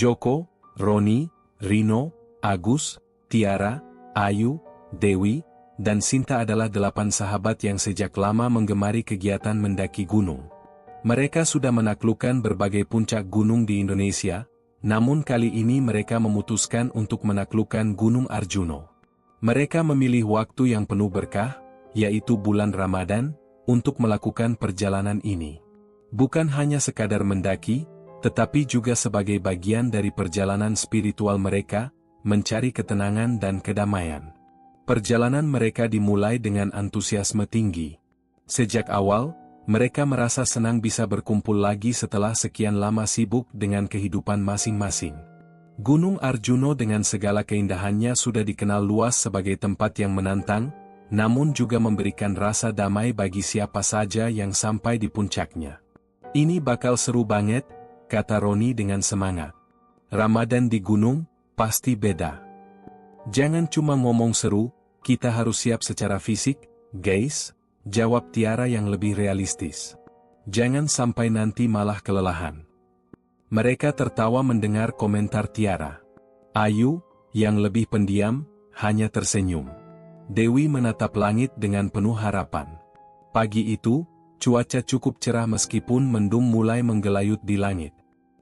Joko, Roni, Rino, Agus, Tiara, Ayu, Dewi, dan Sinta adalah 8 sahabat yang sejak lama menggemari kegiatan mendaki gunung. Mereka sudah menaklukkan berbagai puncak gunung di Indonesia, namun kali ini mereka memutuskan untuk menaklukkan Gunung Arjuno. Mereka memilih waktu yang penuh berkah, yaitu bulan Ramadan, untuk melakukan perjalanan ini. Bukan hanya sekadar mendaki, tetapi juga sebagai bagian dari perjalanan spiritual mereka, mencari ketenangan dan kedamaian. Perjalanan mereka dimulai dengan antusiasme tinggi. Sejak awal, mereka merasa senang bisa berkumpul lagi setelah sekian lama sibuk dengan kehidupan masing-masing. Gunung Arjuno dengan segala keindahannya sudah dikenal luas sebagai tempat yang menantang, namun juga memberikan rasa damai bagi siapa saja yang sampai di puncaknya. Ini bakal seru banget, kata Roni dengan semangat. Ramadan di gunung, pasti beda. Jangan cuma ngomong seru, kita harus siap secara fisik, guys, jawab Tiara yang lebih realistis. Jangan sampai nanti malah kelelahan. Mereka tertawa mendengar komentar Tiara. Ayu, yang lebih pendiam, hanya tersenyum. Dewi menatap langit dengan penuh harapan. Pagi itu, cuaca cukup cerah meskipun mendung mulai menggelayut di langit.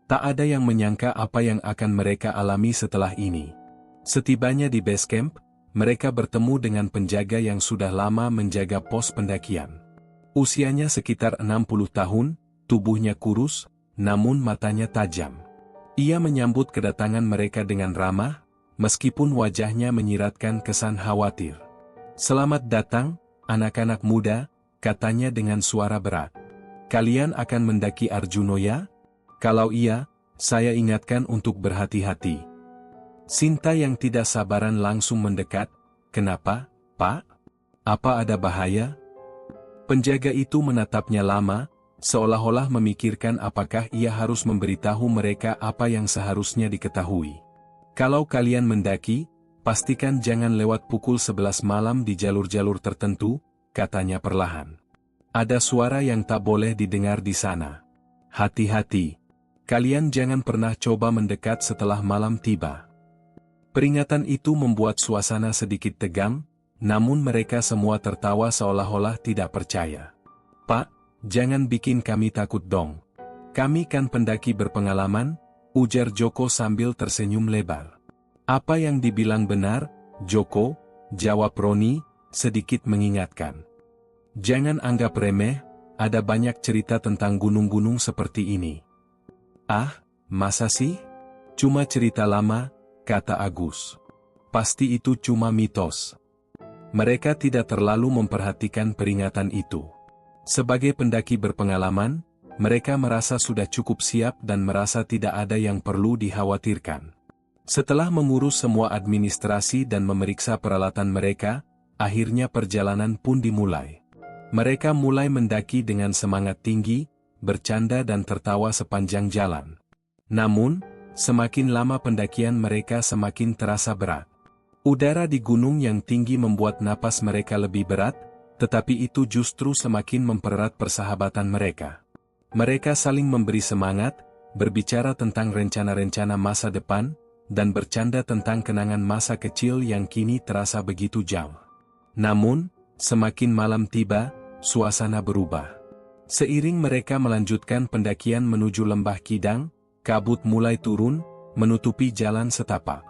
Tak ada yang menyangka apa yang akan mereka alami setelah ini. Setibanya di base camp, mereka bertemu dengan penjaga yang sudah lama menjaga pos pendakian. Usianya sekitar 60 tahun, tubuhnya kurus, namun matanya tajam. Ia menyambut kedatangan mereka dengan ramah, meskipun wajahnya menyiratkan kesan khawatir. Selamat datang, anak-anak muda, katanya dengan suara berat. Kalian akan mendaki Arjuno ya? Kalau iya, saya ingatkan untuk berhati-hati. Sinta yang tidak sabaran langsung mendekat. Kenapa, Pak? Apa ada bahaya? Penjaga itu menatapnya lama, seolah-olah memikirkan apakah ia harus memberitahu mereka apa yang seharusnya diketahui. Kalau kalian mendaki, pastikan jangan lewat pukul 11 malam di jalur-jalur tertentu, katanya perlahan. Ada suara yang tak boleh didengar di sana. Hati-hati. Kalian jangan pernah coba mendekat setelah malam tiba. Peringatan itu membuat suasana sedikit tegang, namun mereka semua tertawa seolah-olah tidak percaya. Pak, jangan bikin kami takut dong. Kami kan pendaki berpengalaman, ujar Joko sambil tersenyum lebar. Apa yang dibilang benar, Joko, jawab Roni, sedikit mengingatkan. Jangan anggap remeh, ada banyak cerita tentang gunung-gunung seperti ini. Ah, masa sih? Cuma cerita lama, kata Agus. Pasti itu cuma mitos. Mereka tidak terlalu memperhatikan peringatan itu. Sebagai pendaki berpengalaman, mereka merasa sudah cukup siap dan merasa tidak ada yang perlu dikhawatirkan. Setelah mengurus semua administrasi dan memeriksa peralatan mereka, akhirnya perjalanan pun dimulai. Mereka mulai mendaki dengan semangat tinggi, bercanda dan tertawa sepanjang jalan. Namun, semakin lama pendakian mereka semakin terasa berat. Udara di gunung yang tinggi membuat napas mereka lebih berat, tetapi itu justru semakin mempererat persahabatan mereka. Mereka saling memberi semangat, berbicara tentang rencana-rencana masa depan, dan bercanda tentang kenangan masa kecil yang kini terasa begitu jauh. Namun, semakin malam tiba, suasana berubah. Seiring mereka melanjutkan pendakian menuju lembah Kidang, kabut mulai turun, menutupi jalan setapak.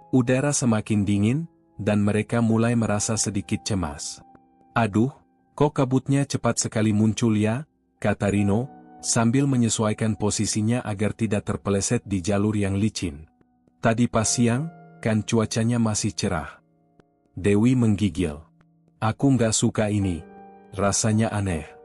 Udara semakin dingin, dan mereka mulai merasa sedikit cemas. Aduh, kok kabutnya cepat sekali muncul ya, kata Rino, sambil menyesuaikan posisinya agar tidak terpeleset di jalur yang licin. Tadi pas siang, kan cuacanya masih cerah. Dewi menggigil. Aku nggak suka ini. Rasanya aneh.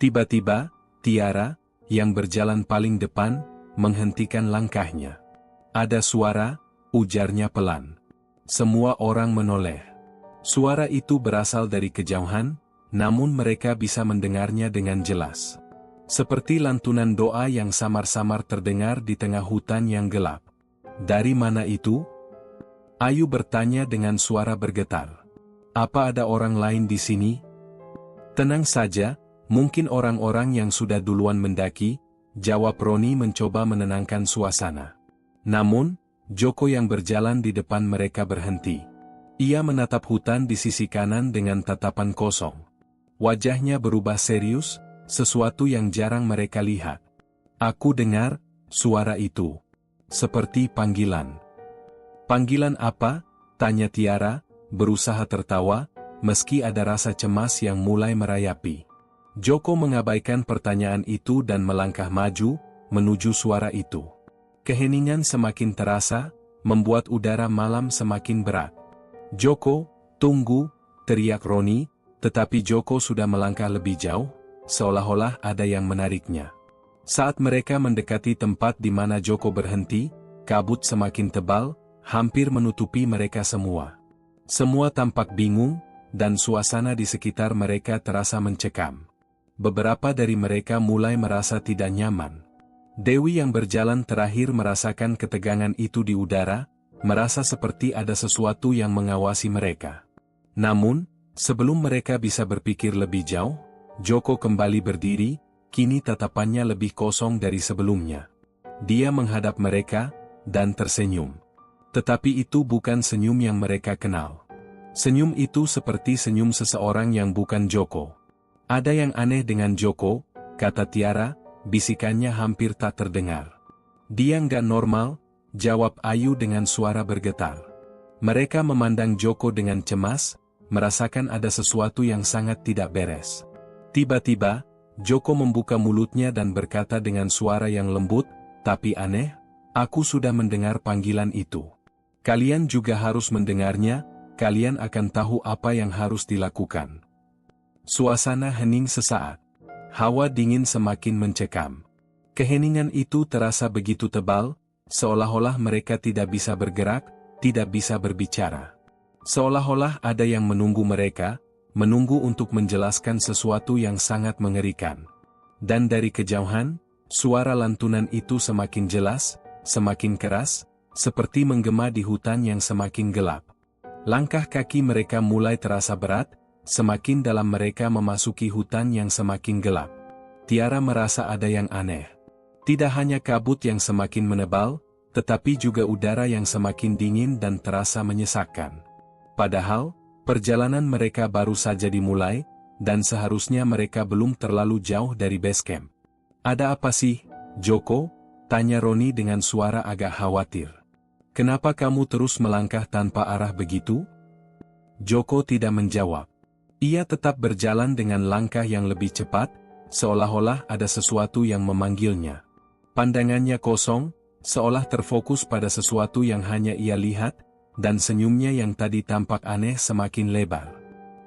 Tiba-tiba, Tiara, yang berjalan paling depan, menghentikan langkahnya. Ada suara, ujarnya pelan. Semua orang menoleh. Suara itu berasal dari kejauhan, namun mereka bisa mendengarnya dengan jelas. Seperti lantunan doa yang samar-samar terdengar di tengah hutan yang gelap. Dari mana itu? Ayu bertanya dengan suara bergetar. Apa ada orang lain di sini? Tenang saja, mungkin orang-orang yang sudah duluan mendaki, jawab Roni mencoba menenangkan suasana. Namun, Joko yang berjalan di depan mereka berhenti. Ia menatap hutan di sisi kanan dengan tatapan kosong. Wajahnya berubah serius, sesuatu yang jarang mereka lihat. Aku dengar suara itu. Seperti panggilan. Panggilan apa? Tanya Tiara, berusaha tertawa, meski ada rasa cemas yang mulai merayapi. Joko mengabaikan pertanyaan itu dan melangkah maju, menuju suara itu. Keheningan semakin terasa, membuat udara malam semakin berat. "Joko, tunggu," teriak Roni, tetapi Joko sudah melangkah lebih jauh, seolah-olah ada yang menariknya. Saat mereka mendekati tempat di mana Joko berhenti, kabut semakin tebal, hampir menutupi mereka semua. Semua tampak bingung, dan suasana di sekitar mereka terasa mencekam. Beberapa dari mereka mulai merasa tidak nyaman. Dewi yang berjalan terakhir merasakan ketegangan itu di udara, merasa seperti ada sesuatu yang mengawasi mereka. Namun, sebelum mereka bisa berpikir lebih jauh, Joko kembali berdiri, kini tatapannya lebih kosong dari sebelumnya. Dia menghadap mereka, dan tersenyum. Tetapi itu bukan senyum yang mereka kenal. Senyum itu seperti senyum seseorang yang bukan Joko. "Ada yang aneh dengan Joko," kata Tiara, bisikannya hampir tak terdengar. "Dia nggak normal," jawab Ayu dengan suara bergetar. Mereka memandang Joko dengan cemas, merasakan ada sesuatu yang sangat tidak beres. Tiba-tiba, Joko membuka mulutnya dan berkata dengan suara yang lembut, "Tapi aneh, aku sudah mendengar panggilan itu. Kalian juga harus mendengarnya, kalian akan tahu apa yang harus dilakukan." Suasana hening sesaat. Hawa dingin semakin mencekam. Keheningan itu terasa begitu tebal, seolah-olah mereka tidak bisa bergerak, tidak bisa berbicara. Seolah-olah ada yang menunggu mereka, menunggu untuk menjelaskan sesuatu yang sangat mengerikan. Dan dari kejauhan, suara lantunan itu semakin jelas, semakin keras, seperti menggema di hutan yang semakin gelap. Langkah kaki mereka mulai terasa berat, semakin dalam mereka memasuki hutan yang semakin gelap. Tiara merasa ada yang aneh. Tidak hanya kabut yang semakin menebal, tetapi juga udara yang semakin dingin dan terasa menyesakkan. Padahal, perjalanan mereka baru saja dimulai, dan seharusnya mereka belum terlalu jauh dari base camp. "Ada apa sih, Joko?" tanya Roni dengan suara agak khawatir. "Kenapa kamu terus melangkah tanpa arah begitu?" Joko tidak menjawab. Ia tetap berjalan dengan langkah yang lebih cepat, seolah-olah ada sesuatu yang memanggilnya. Pandangannya kosong, seolah terfokus pada sesuatu yang hanya ia lihat, dan senyumnya yang tadi tampak aneh semakin lebar.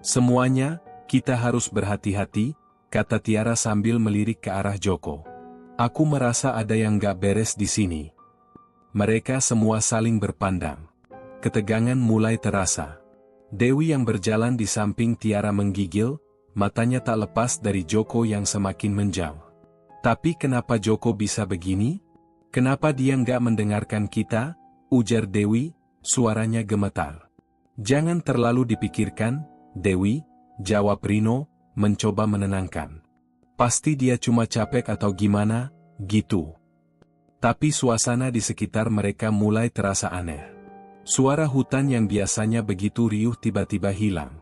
"Semuanya, kita harus berhati-hati," kata Tiara sambil melirik ke arah Joko. "Aku merasa ada yang gak beres di sini." Mereka semua saling berpandang. Ketegangan mulai terasa. Dewi yang berjalan di samping Tiara menggigil, matanya tak lepas dari Joko yang semakin menjauh. "Tapi kenapa Joko bisa begini? Kenapa dia nggak mendengarkan kita?" ujar Dewi, suaranya gemetar. "Jangan terlalu dipikirkan, Dewi," jawab Rino, mencoba menenangkan. "Pasti dia cuma capek atau gimana, gitu." Tapi suasana di sekitar mereka mulai terasa aneh. Suara hutan yang biasanya begitu riuh tiba-tiba hilang.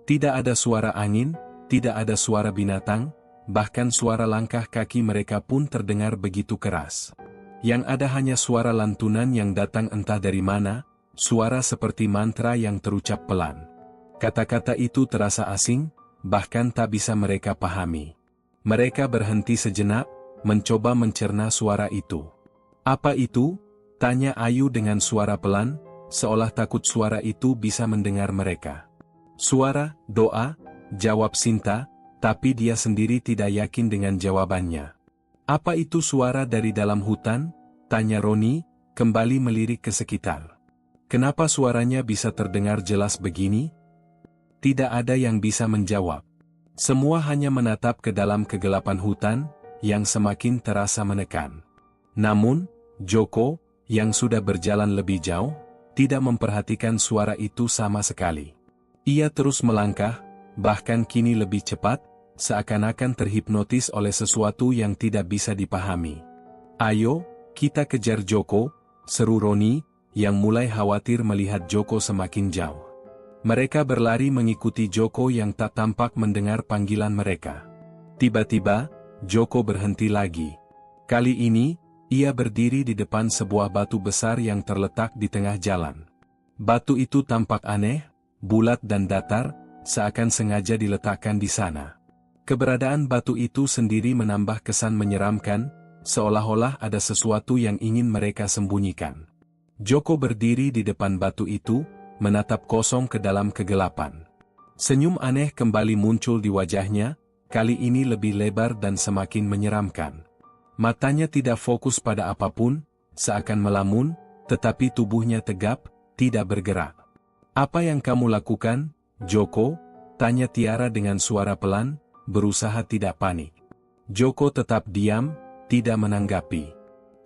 Tidak ada suara angin, tidak ada suara binatang, bahkan suara langkah kaki mereka pun terdengar begitu keras. Yang ada hanya suara lantunan yang datang entah dari mana, suara seperti mantra yang terucap pelan. Kata-kata itu terasa asing, bahkan tak bisa mereka pahami. Mereka berhenti sejenak, mencoba mencerna suara itu. "Apa itu?" tanya Ayu dengan suara pelan, seolah takut suara itu bisa mendengar mereka. "Suara doa," jawab Sinta, tapi dia sendiri tidak yakin dengan jawabannya. "Apa itu suara dari dalam hutan?" tanya Roni, kembali melirik ke sekitar. "Kenapa suaranya bisa terdengar jelas begini?" Tidak ada yang bisa menjawab. Semua hanya menatap ke dalam kegelapan hutan, yang semakin terasa menekan. Namun, Joko, yang sudah berjalan lebih jauh, tidak memperhatikan suara itu sama sekali. Ia terus melangkah, bahkan kini lebih cepat, seakan-akan terhipnotis oleh sesuatu yang tidak bisa dipahami. "Ayo, kita kejar Joko," seru Roni, yang mulai khawatir melihat Joko semakin jauh. Mereka berlari mengikuti Joko yang tak tampak mendengar panggilan mereka. Tiba-tiba, Joko berhenti lagi. Kali ini, ia berdiri di depan sebuah batu besar yang terletak di tengah jalan. Batu itu tampak aneh, bulat dan datar, seakan sengaja diletakkan di sana. Keberadaan batu itu sendiri menambah kesan menyeramkan, seolah-olah ada sesuatu yang ingin mereka sembunyikan. Joko berdiri di depan batu itu, menatap kosong ke dalam kegelapan. Senyum aneh kembali muncul di wajahnya, kali ini lebih lebar dan semakin menyeramkan. Matanya tidak fokus pada apapun, seakan melamun, tetapi tubuhnya tegap, tidak bergerak. "Apa yang kamu lakukan, Joko?" tanya Tiara dengan suara pelan, berusaha tidak panik. Joko tetap diam, tidak menanggapi.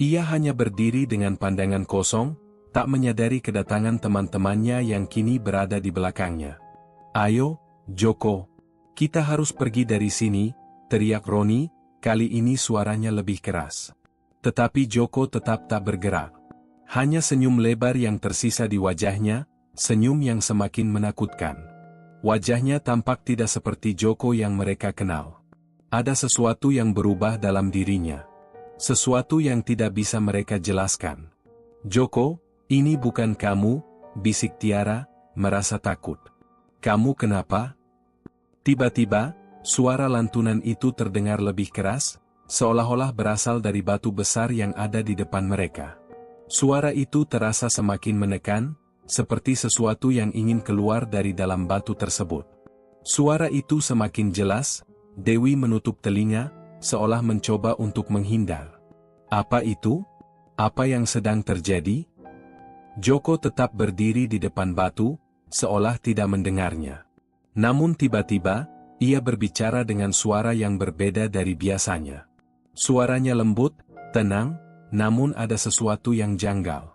Ia hanya berdiri dengan pandangan kosong, tak menyadari kedatangan teman-temannya yang kini berada di belakangnya. "Ayo, Joko, kita harus pergi dari sini," teriak Roni, kali ini suaranya lebih keras. Tetapi Joko tetap tak bergerak. Hanya senyum lebar yang tersisa di wajahnya, senyum yang semakin menakutkan. Wajahnya tampak tidak seperti Joko yang mereka kenal. Ada sesuatu yang berubah dalam dirinya. Sesuatu yang tidak bisa mereka jelaskan. "Joko, ini bukan kamu," bisik Tiara, merasa takut. "Kamu kenapa?" Tiba-tiba, suara lantunan itu terdengar lebih keras, seolah-olah berasal dari batu besar yang ada di depan mereka. Suara itu terasa semakin menekan, seperti sesuatu yang ingin keluar dari dalam batu tersebut. Suara itu semakin jelas, Dewi menutup telinga, seolah mencoba untuk menghindar. Apa itu? Apa yang sedang terjadi? Joko tetap berdiri di depan batu, seolah tidak mendengarnya. Namun tiba-tiba, ia berbicara dengan suara yang berbeda dari biasanya. Suaranya lembut, tenang, namun ada sesuatu yang janggal.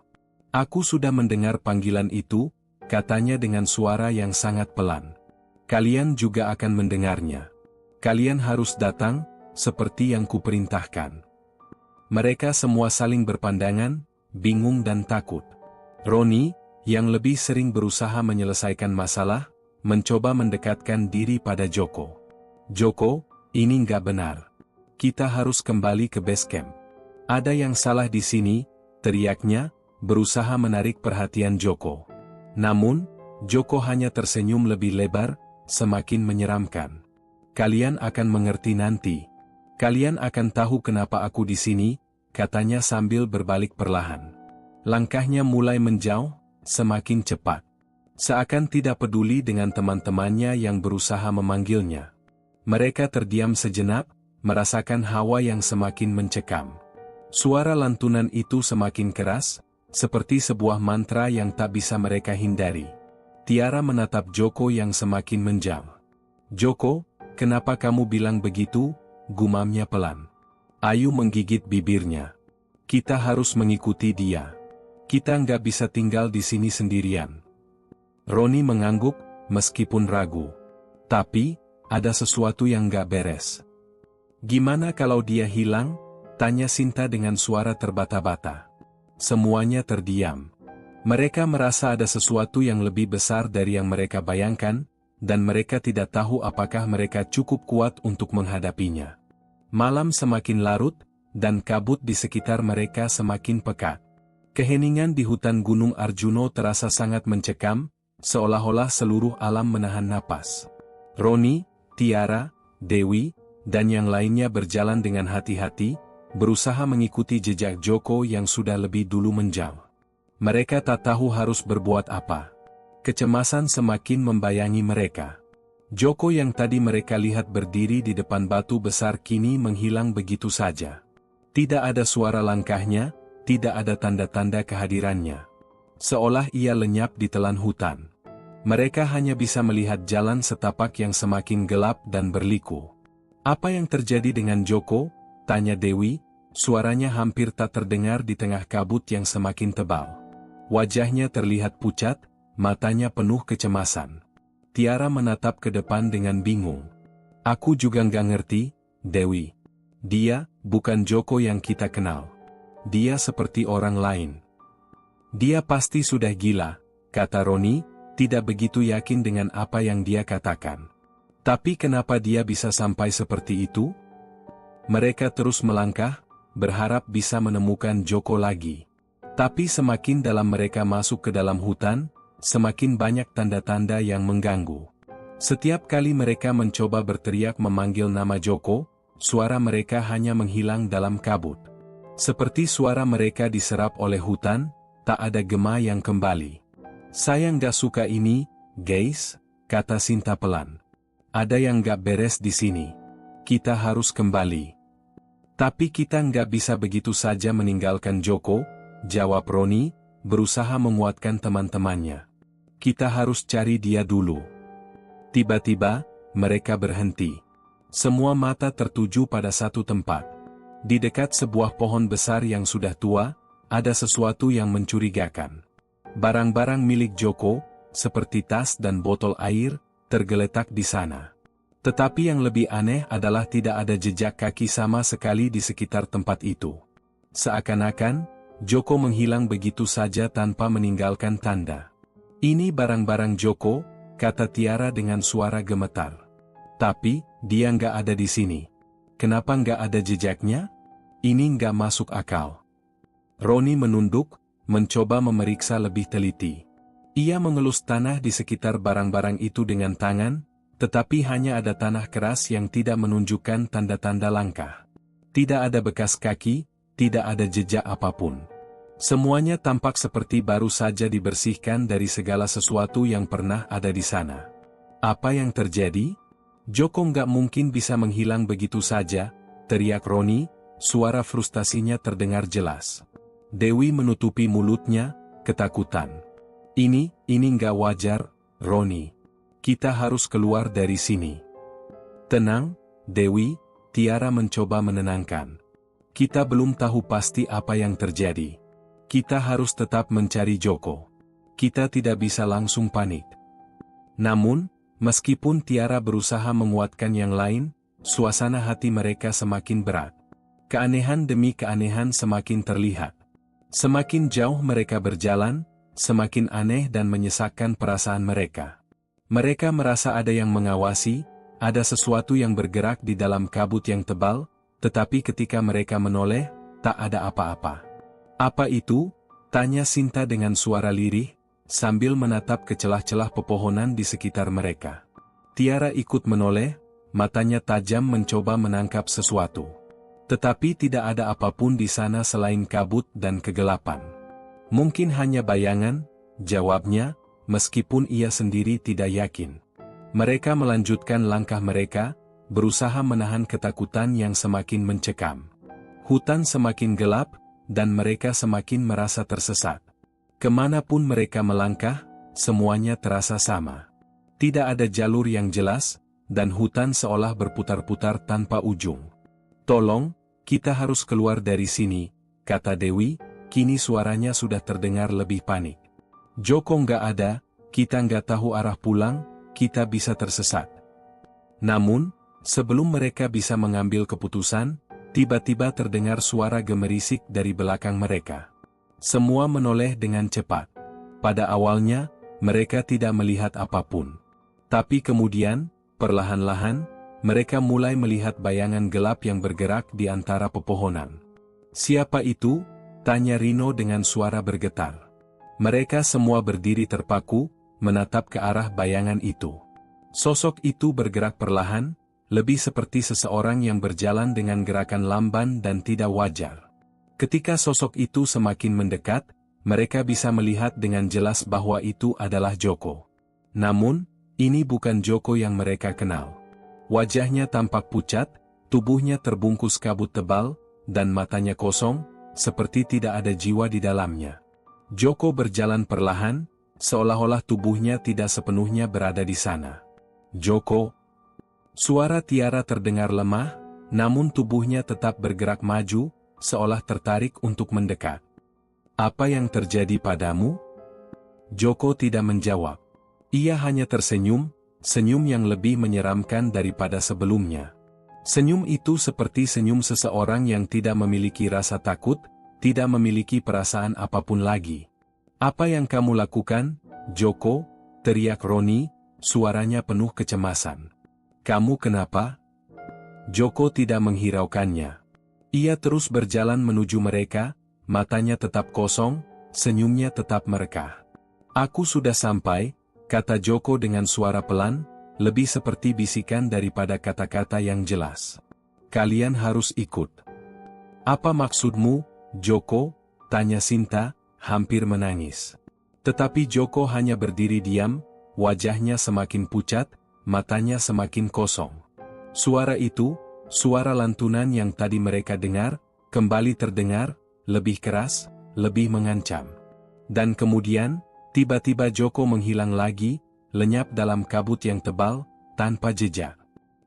"Aku sudah mendengar panggilan itu," katanya dengan suara yang sangat pelan. "Kalian juga akan mendengarnya. Kalian harus datang, seperti yang kuperintahkan." Mereka semua saling berpandangan, bingung dan takut. Roni, yang lebih sering berusaha menyelesaikan masalah, mencoba mendekatkan diri pada Joko. "Joko, ini nggak benar. Kita harus kembali ke base camp. Ada yang salah di sini," teriaknya, berusaha menarik perhatian Joko. Namun, Joko hanya tersenyum lebih lebar, semakin menyeramkan. "Kalian akan mengerti nanti. Kalian akan tahu kenapa aku di sini," katanya sambil berbalik perlahan. Langkahnya mulai menjauh, semakin cepat. Seakan tidak peduli dengan teman-temannya yang berusaha memanggilnya. Mereka terdiam sejenak, merasakan hawa yang semakin mencekam. Suara lantunan itu semakin keras, seperti sebuah mantra yang tak bisa mereka hindari. Tiara menatap Joko yang semakin menjam. "Joko, kenapa kamu bilang begitu?" gumamnya pelan. Ayu menggigit bibirnya. "Kita harus mengikuti dia. Kita nggak bisa tinggal di sini sendirian." Roni mengangguk, meskipun ragu. "Tapi, ada sesuatu yang nggak beres." "Gimana kalau dia hilang?" tanya Sinta dengan suara terbata-bata. Semuanya terdiam. Mereka merasa ada sesuatu yang lebih besar dari yang mereka bayangkan, dan mereka tidak tahu apakah mereka cukup kuat untuk menghadapinya. Malam semakin larut, dan kabut di sekitar mereka semakin pekat. Keheningan di hutan Gunung Arjuno terasa sangat mencekam, seolah-olah seluruh alam menahan napas. Roni, Tiara, Dewi, dan yang lainnya berjalan dengan hati-hati, berusaha mengikuti jejak Joko yang sudah lebih dulu menjauh. Mereka tak tahu harus berbuat apa. Kecemasan semakin membayangi mereka. Joko yang tadi mereka lihat berdiri di depan batu besar kini menghilang begitu saja. Tidak ada suara langkahnya, tidak ada tanda-tanda kehadirannya. Seolah ia lenyap di telan hutan. Mereka hanya bisa melihat jalan setapak yang semakin gelap dan berliku. "Apa yang terjadi dengan Joko?" tanya Dewi. Suaranya hampir tak terdengar di tengah kabut yang semakin tebal. Wajahnya terlihat pucat, matanya penuh kecemasan. Tiara menatap ke depan dengan bingung. "Aku juga nggak ngerti, Dewi. Dia bukan Joko yang kita kenal. Dia seperti orang lain." Dia pasti sudah gila, kata Roni, tidak begitu yakin dengan apa yang dia katakan. Tapi kenapa dia bisa sampai seperti itu? Mereka terus melangkah, berharap bisa menemukan Joko lagi. Tapi semakin dalam mereka masuk ke dalam hutan, semakin banyak tanda-tanda yang mengganggu. Setiap kali mereka mencoba berteriak memanggil nama Joko, suara mereka hanya menghilang dalam kabut. Seperti suara mereka diserap oleh hutan, tak ada gema yang kembali. Saya nggak suka ini, guys, kata Sinta pelan. Ada yang nggak beres di sini. Kita harus kembali. Tapi kita nggak bisa begitu saja meninggalkan Joko, jawab Roni, berusaha menguatkan teman-temannya. Kita harus cari dia dulu. Tiba-tiba, mereka berhenti. Semua mata tertuju pada satu tempat. Di dekat sebuah pohon besar yang sudah tua, ada sesuatu yang mencurigakan. Barang-barang milik Joko, seperti tas dan botol air, tergeletak di sana. Tetapi yang lebih aneh adalah tidak ada jejak kaki sama sekali di sekitar tempat itu. Seakan-akan, Joko menghilang begitu saja tanpa meninggalkan tanda. Ini barang-barang Joko, kata Tiara dengan suara gemetar. Tapi, dia nggak ada di sini. Kenapa nggak ada jejaknya? Ini nggak masuk akal. Roni menunduk, mencoba memeriksa lebih teliti. Ia mengelus tanah di sekitar barang-barang itu dengan tangan, tetapi hanya ada tanah keras yang tidak menunjukkan tanda-tanda langkah. Tidak ada bekas kaki, tidak ada jejak apapun. Semuanya tampak seperti baru saja dibersihkan dari segala sesuatu yang pernah ada di sana. Apa yang terjadi? Joko nggak mungkin bisa menghilang begitu saja, teriak Roni, suara frustasinya terdengar jelas. Dewi menutupi mulutnya, ketakutan. Ini nggak wajar, Roni. Kita harus keluar dari sini. Tenang, Dewi, Tiara mencoba menenangkan. Kita belum tahu pasti apa yang terjadi. Kita harus tetap mencari Joko. Kita tidak bisa langsung panik. Namun, meskipun Tiara berusaha menguatkan yang lain, suasana hati mereka semakin berat. Keanehan demi keanehan semakin terlihat. Semakin jauh mereka berjalan, semakin aneh dan menyesakkan perasaan mereka. Mereka merasa ada yang mengawasi, ada sesuatu yang bergerak di dalam kabut yang tebal, tetapi ketika mereka menoleh, tak ada apa-apa. Apa itu? Tanya Sinta dengan suara lirih, sambil menatap ke celah-celah pepohonan di sekitar mereka. Tiara ikut menoleh, matanya tajam mencoba menangkap sesuatu. Tetapi tidak ada apapun di sana selain kabut dan kegelapan. Mungkin hanya bayangan, jawabnya, meskipun ia sendiri tidak yakin. Mereka melanjutkan langkah mereka, berusaha menahan ketakutan yang semakin mencekam. Hutan semakin gelap, dan mereka semakin merasa tersesat. Kemanapun mereka melangkah, semuanya terasa sama. Tidak ada jalur yang jelas, dan hutan seolah berputar-putar tanpa ujung. Tolong, kita harus keluar dari sini, kata Dewi, kini suaranya sudah terdengar lebih panik. Joko nggak ada, kita nggak tahu arah pulang, kita bisa tersesat. Namun, sebelum mereka bisa mengambil keputusan, tiba-tiba terdengar suara gemerisik dari belakang mereka. Semua menoleh dengan cepat. Pada awalnya, mereka tidak melihat apapun. Tapi kemudian, perlahan-lahan, mereka mulai melihat bayangan gelap yang bergerak di antara pepohonan. Siapa itu? Tanya Rino dengan suara bergetar. Mereka semua berdiri terpaku, menatap ke arah bayangan itu. Sosok itu bergerak perlahan, lebih seperti seseorang yang berjalan dengan gerakan lamban dan tidak wajar. Ketika sosok itu semakin mendekat, mereka bisa melihat dengan jelas bahwa itu adalah Joko. Namun, ini bukan Joko yang mereka kenal. Wajahnya tampak pucat, tubuhnya terbungkus kabut tebal, dan matanya kosong, seperti tidak ada jiwa di dalamnya. Joko berjalan perlahan, seolah-olah tubuhnya tidak sepenuhnya berada di sana. Joko. Suara Tiara terdengar lemah, namun tubuhnya tetap bergerak maju, seolah tertarik untuk mendekat. Apa yang terjadi padamu? Joko tidak menjawab. Ia hanya tersenyum, senyum yang lebih menyeramkan daripada sebelumnya. Senyum itu seperti senyum seseorang yang tidak memiliki rasa takut, tidak memiliki perasaan apapun lagi. Apa yang kamu lakukan, Joko? Teriak Roni, suaranya penuh kecemasan. Kamu kenapa? Joko tidak menghiraukannya. Ia terus berjalan menuju mereka, matanya tetap kosong, senyumnya tetap merekah. Aku sudah sampai, kata Joko dengan suara pelan, lebih seperti bisikan daripada kata-kata yang jelas. Kalian harus ikut. Apa maksudmu, Joko? Tanya Sinta, hampir menangis. Tetapi Joko hanya berdiri diam, wajahnya semakin pucat, matanya semakin kosong. Suara itu, suara lantunan yang tadi mereka dengar, kembali terdengar, lebih keras, lebih mengancam. Dan kemudian, tiba-tiba Joko menghilang lagi, lenyap dalam kabut yang tebal, tanpa jejak.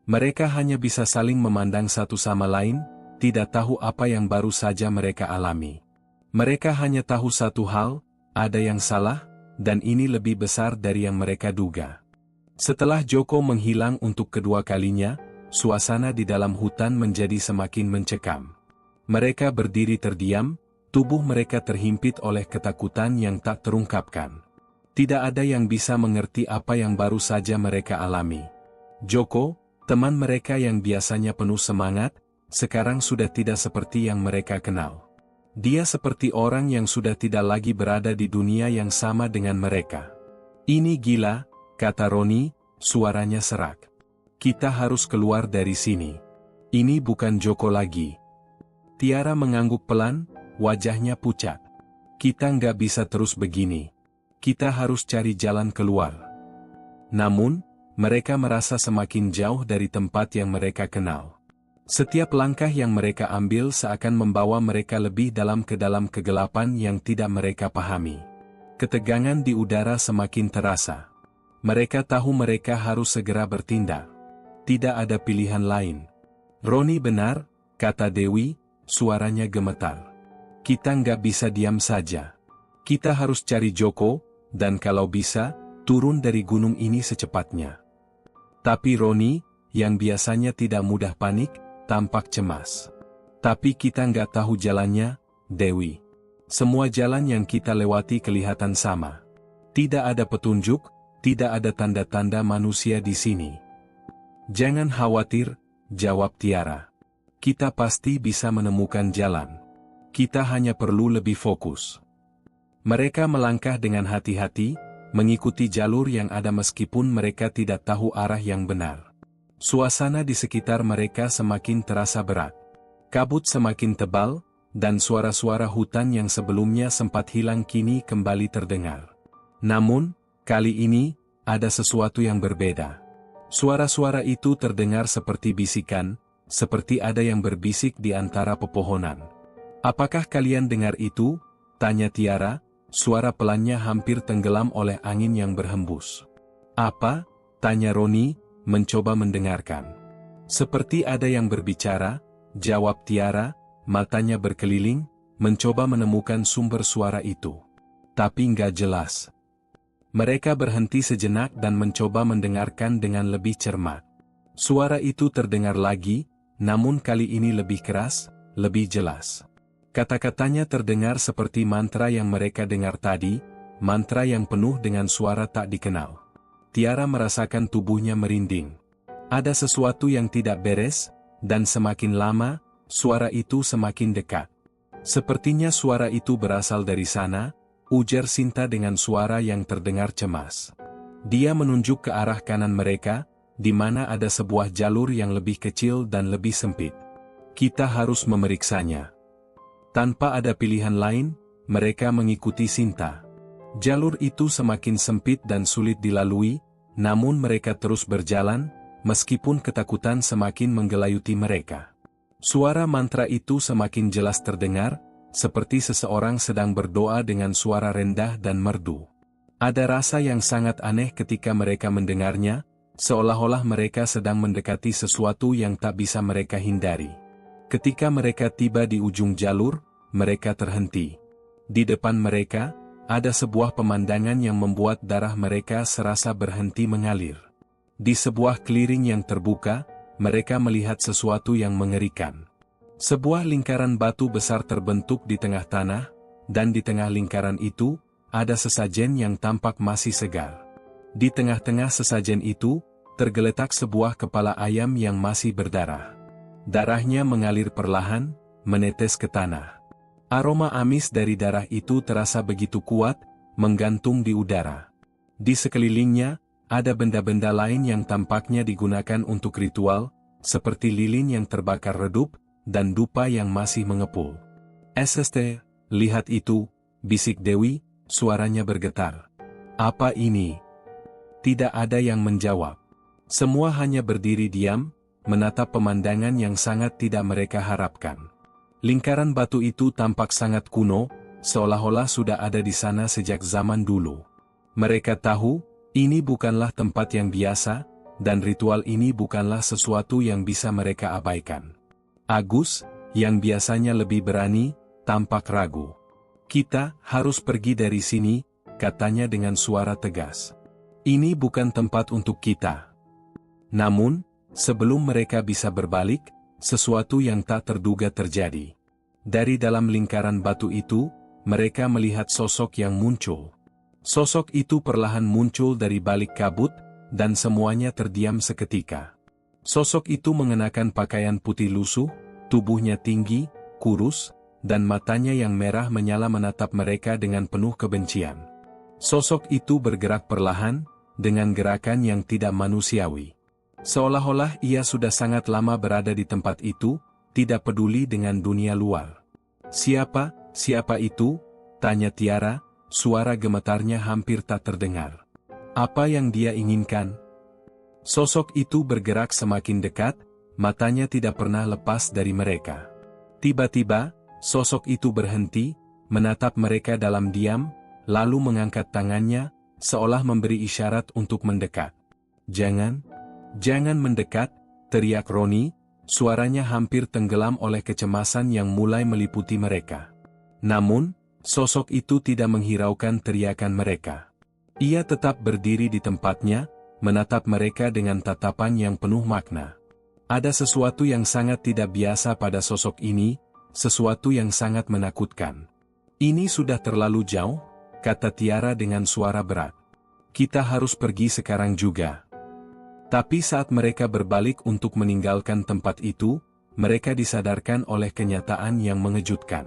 Mereka hanya bisa saling memandang satu sama lain, tidak tahu apa yang baru saja mereka alami. Mereka hanya tahu satu hal, ada yang salah, dan ini lebih besar dari yang mereka duga. Setelah Joko menghilang untuk kedua kalinya, suasana di dalam hutan menjadi semakin mencekam. Mereka berdiri terdiam, tubuh mereka terhimpit oleh ketakutan yang tak terungkapkan. Tidak ada yang bisa mengerti apa yang baru saja mereka alami. Joko, teman mereka yang biasanya penuh semangat, sekarang sudah tidak seperti yang mereka kenal. Dia seperti orang yang sudah tidak lagi berada di dunia yang sama dengan mereka. Ini gila, kata Roni, suaranya serak. Kita harus keluar dari sini. Ini bukan Joko lagi. Tiara mengangguk pelan, wajahnya pucat. Kita nggak bisa terus begini. Kita harus cari jalan keluar. Namun, mereka merasa semakin jauh dari tempat yang mereka kenal. Setiap langkah yang mereka ambil seakan membawa mereka lebih dalam ke dalam kegelapan yang tidak mereka pahami. Ketegangan di udara semakin terasa. Mereka tahu mereka harus segera bertindak. Tidak ada pilihan lain. Roni benar, kata Dewi, suaranya gemetar. Kita nggak bisa diam saja. Kita harus cari Joko, dan kalau bisa, turun dari gunung ini secepatnya. Tapi Roni, yang biasanya tidak mudah panik, tampak cemas. Tapi kita nggak tahu jalannya, Dewi. Semua jalan yang kita lewati kelihatan sama. Tidak ada petunjuk, tidak ada tanda-tanda manusia di sini. Jangan khawatir, jawab Tiara. Kita pasti bisa menemukan jalan. Kita hanya perlu lebih fokus. Mereka melangkah dengan hati-hati, mengikuti jalur yang ada meskipun mereka tidak tahu arah yang benar. Suasana di sekitar mereka semakin terasa berat. Kabut semakin tebal, dan suara-suara hutan yang sebelumnya sempat hilang kini kembali terdengar. Namun, kali ini, ada sesuatu yang berbeda. Suara-suara itu terdengar seperti bisikan, seperti ada yang berbisik di antara pepohonan. Apakah kalian dengar itu? Tanya Tiara, suara pelannya hampir tenggelam oleh angin yang berhembus. Apa? Tanya Roni, mencoba mendengarkan. Seperti ada yang berbicara, jawab Tiara, matanya berkeliling, mencoba menemukan sumber suara itu. Tapi nggak jelas. Mereka berhenti sejenak dan mencoba mendengarkan dengan lebih cermat. Suara itu terdengar lagi, namun kali ini lebih keras, lebih jelas. Kata-katanya terdengar seperti mantra yang mereka dengar tadi, mantra yang penuh dengan suara tak dikenal. Tiara merasakan tubuhnya merinding. Ada sesuatu yang tidak beres, dan semakin lama, suara itu semakin dekat. Sepertinya suara itu berasal dari sana, ujar Sinta dengan suara yang terdengar cemas. Dia menunjuk ke arah kanan mereka, di mana ada sebuah jalur yang lebih kecil dan lebih sempit. Kita harus memeriksanya. Tanpa ada pilihan lain, mereka mengikuti Sinta. Jalur itu semakin sempit dan sulit dilalui, namun mereka terus berjalan, meskipun ketakutan semakin menggelayuti mereka. Suara mantra itu semakin jelas terdengar, seperti seseorang sedang berdoa dengan suara rendah dan merdu. Ada rasa yang sangat aneh ketika mereka mendengarnya, seolah-olah mereka sedang mendekati sesuatu yang tak bisa mereka hindari. Ketika mereka tiba di ujung jalur, mereka terhenti. Di depan mereka, ada sebuah pemandangan yang membuat darah mereka serasa berhenti mengalir. Di sebuah clearing yang terbuka, mereka melihat sesuatu yang mengerikan. Sebuah lingkaran batu besar terbentuk di tengah tanah, dan di tengah lingkaran itu, ada sesajen yang tampak masih segar. Di tengah-tengah sesajen itu, tergeletak sebuah kepala ayam yang masih berdarah. Darahnya mengalir perlahan, menetes ke tanah. Aroma amis dari darah itu terasa begitu kuat, menggantung di udara. Di sekelilingnya, ada benda-benda lain yang tampaknya digunakan untuk ritual, seperti lilin yang terbakar redup, dan dupa yang masih mengepul. "SST, lihat itu," bisik Dewi, suaranya bergetar. "Apa ini?" Tidak ada yang menjawab. Semua hanya berdiri diam, menatap pemandangan yang sangat tidak mereka harapkan. Lingkaran batu itu tampak sangat kuno, seolah-olah sudah ada di sana sejak zaman dulu. Mereka tahu, ini bukanlah tempat yang biasa, dan ritual ini bukanlah sesuatu yang bisa mereka abaikan. Agus, yang biasanya lebih berani, tampak ragu. "Kita harus pergi dari sini," katanya dengan suara tegas. "Ini bukan tempat untuk kita." Namun, sebelum mereka bisa berbalik, sesuatu yang tak terduga terjadi. Dari dalam lingkaran batu itu, mereka melihat sosok yang muncul. Sosok itu perlahan muncul dari balik kabut, dan semuanya terdiam seketika. Sosok itu mengenakan pakaian putih lusuh, tubuhnya tinggi, kurus, dan matanya yang merah menyala menatap mereka dengan penuh kebencian. Sosok itu bergerak perlahan, dengan gerakan yang tidak manusiawi. Seolah-olah ia sudah sangat lama berada di tempat itu, tidak peduli dengan dunia luar. Siapa itu?" tanya Tiara, suara gemetarnya hampir tak terdengar. "Apa yang dia inginkan?" Sosok itu bergerak semakin dekat, matanya tidak pernah lepas dari mereka. Tiba-tiba, sosok itu berhenti, menatap mereka dalam diam, lalu mengangkat tangannya, seolah memberi isyarat untuk mendekat. Jangan mendekat," teriak Roni, suaranya hampir tenggelam oleh kecemasan yang mulai meliputi mereka. Namun, sosok itu tidak menghiraukan teriakan mereka. Ia tetap berdiri di tempatnya, menatap mereka dengan tatapan yang penuh makna. Ada sesuatu yang sangat tidak biasa pada sosok ini, sesuatu yang sangat menakutkan. "Ini sudah terlalu jauh," kata Tiara dengan suara berat. "Kita harus pergi sekarang juga." Tapi saat mereka berbalik untuk meninggalkan tempat itu, mereka disadarkan oleh kenyataan yang mengejutkan.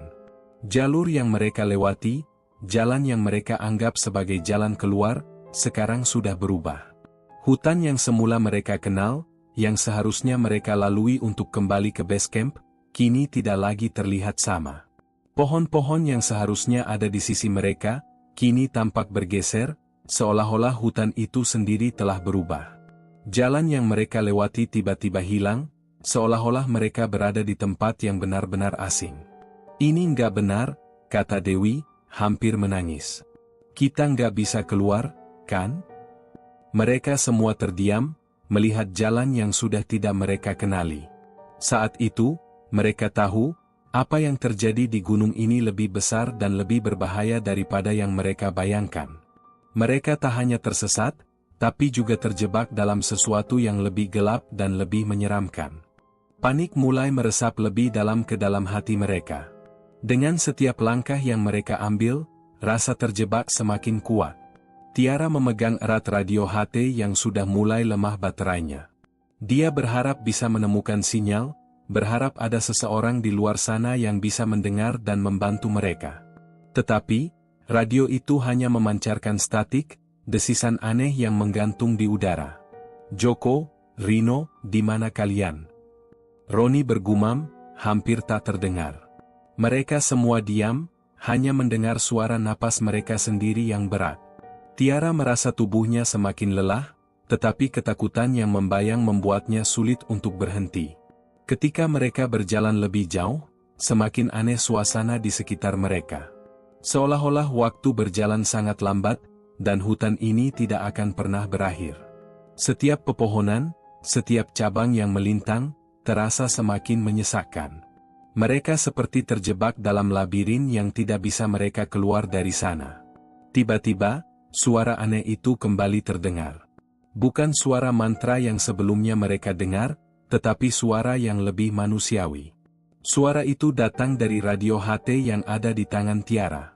Jalur yang mereka lewati, jalan yang mereka anggap sebagai jalan keluar, sekarang sudah berubah. Hutan yang semula mereka kenal, yang seharusnya mereka lalui untuk kembali ke base camp, kini tidak lagi terlihat sama. Pohon-pohon yang seharusnya ada di sisi mereka, kini tampak bergeser, seolah-olah hutan itu sendiri telah berubah. Jalan yang mereka lewati tiba-tiba hilang, seolah-olah mereka berada di tempat yang benar-benar asing. "Ini nggak benar," kata Dewi, hampir menangis. "Kita nggak bisa keluar, kan?" Mereka semua terdiam, melihat jalan yang sudah tidak mereka kenali. Saat itu, mereka tahu, apa yang terjadi di gunung ini lebih besar dan lebih berbahaya daripada yang mereka bayangkan. Mereka tak hanya tersesat, tapi juga terjebak dalam sesuatu yang lebih gelap dan lebih menyeramkan. Panik mulai meresap lebih dalam ke dalam hati mereka. Dengan setiap langkah yang mereka ambil, rasa terjebak semakin kuat. Tiara memegang erat radio HT yang sudah mulai lemah baterainya. Dia berharap bisa menemukan sinyal, berharap ada seseorang di luar sana yang bisa mendengar dan membantu mereka. Tetapi, radio itu hanya memancarkan statik, desisan aneh yang menggantung di udara. "Joko, Rino, di mana kalian?" Roni bergumam, hampir tak terdengar. Mereka semua diam, hanya mendengar suara napas mereka sendiri yang berat. Tiara merasa tubuhnya semakin lelah, tetapi ketakutan yang membayang membuatnya sulit untuk berhenti. Ketika mereka berjalan lebih jauh, semakin aneh suasana di sekitar mereka. Seolah-olah waktu berjalan sangat lambat, dan hutan ini tidak akan pernah berakhir. Setiap pepohonan, setiap cabang yang melintang, terasa semakin menyesakkan. Mereka seperti terjebak dalam labirin yang tidak bisa mereka keluar dari sana. Tiba-tiba, suara aneh itu kembali terdengar. Bukan suara mantra yang sebelumnya mereka dengar, tetapi suara yang lebih manusiawi. Suara itu datang dari radio HT yang ada di tangan Tiara.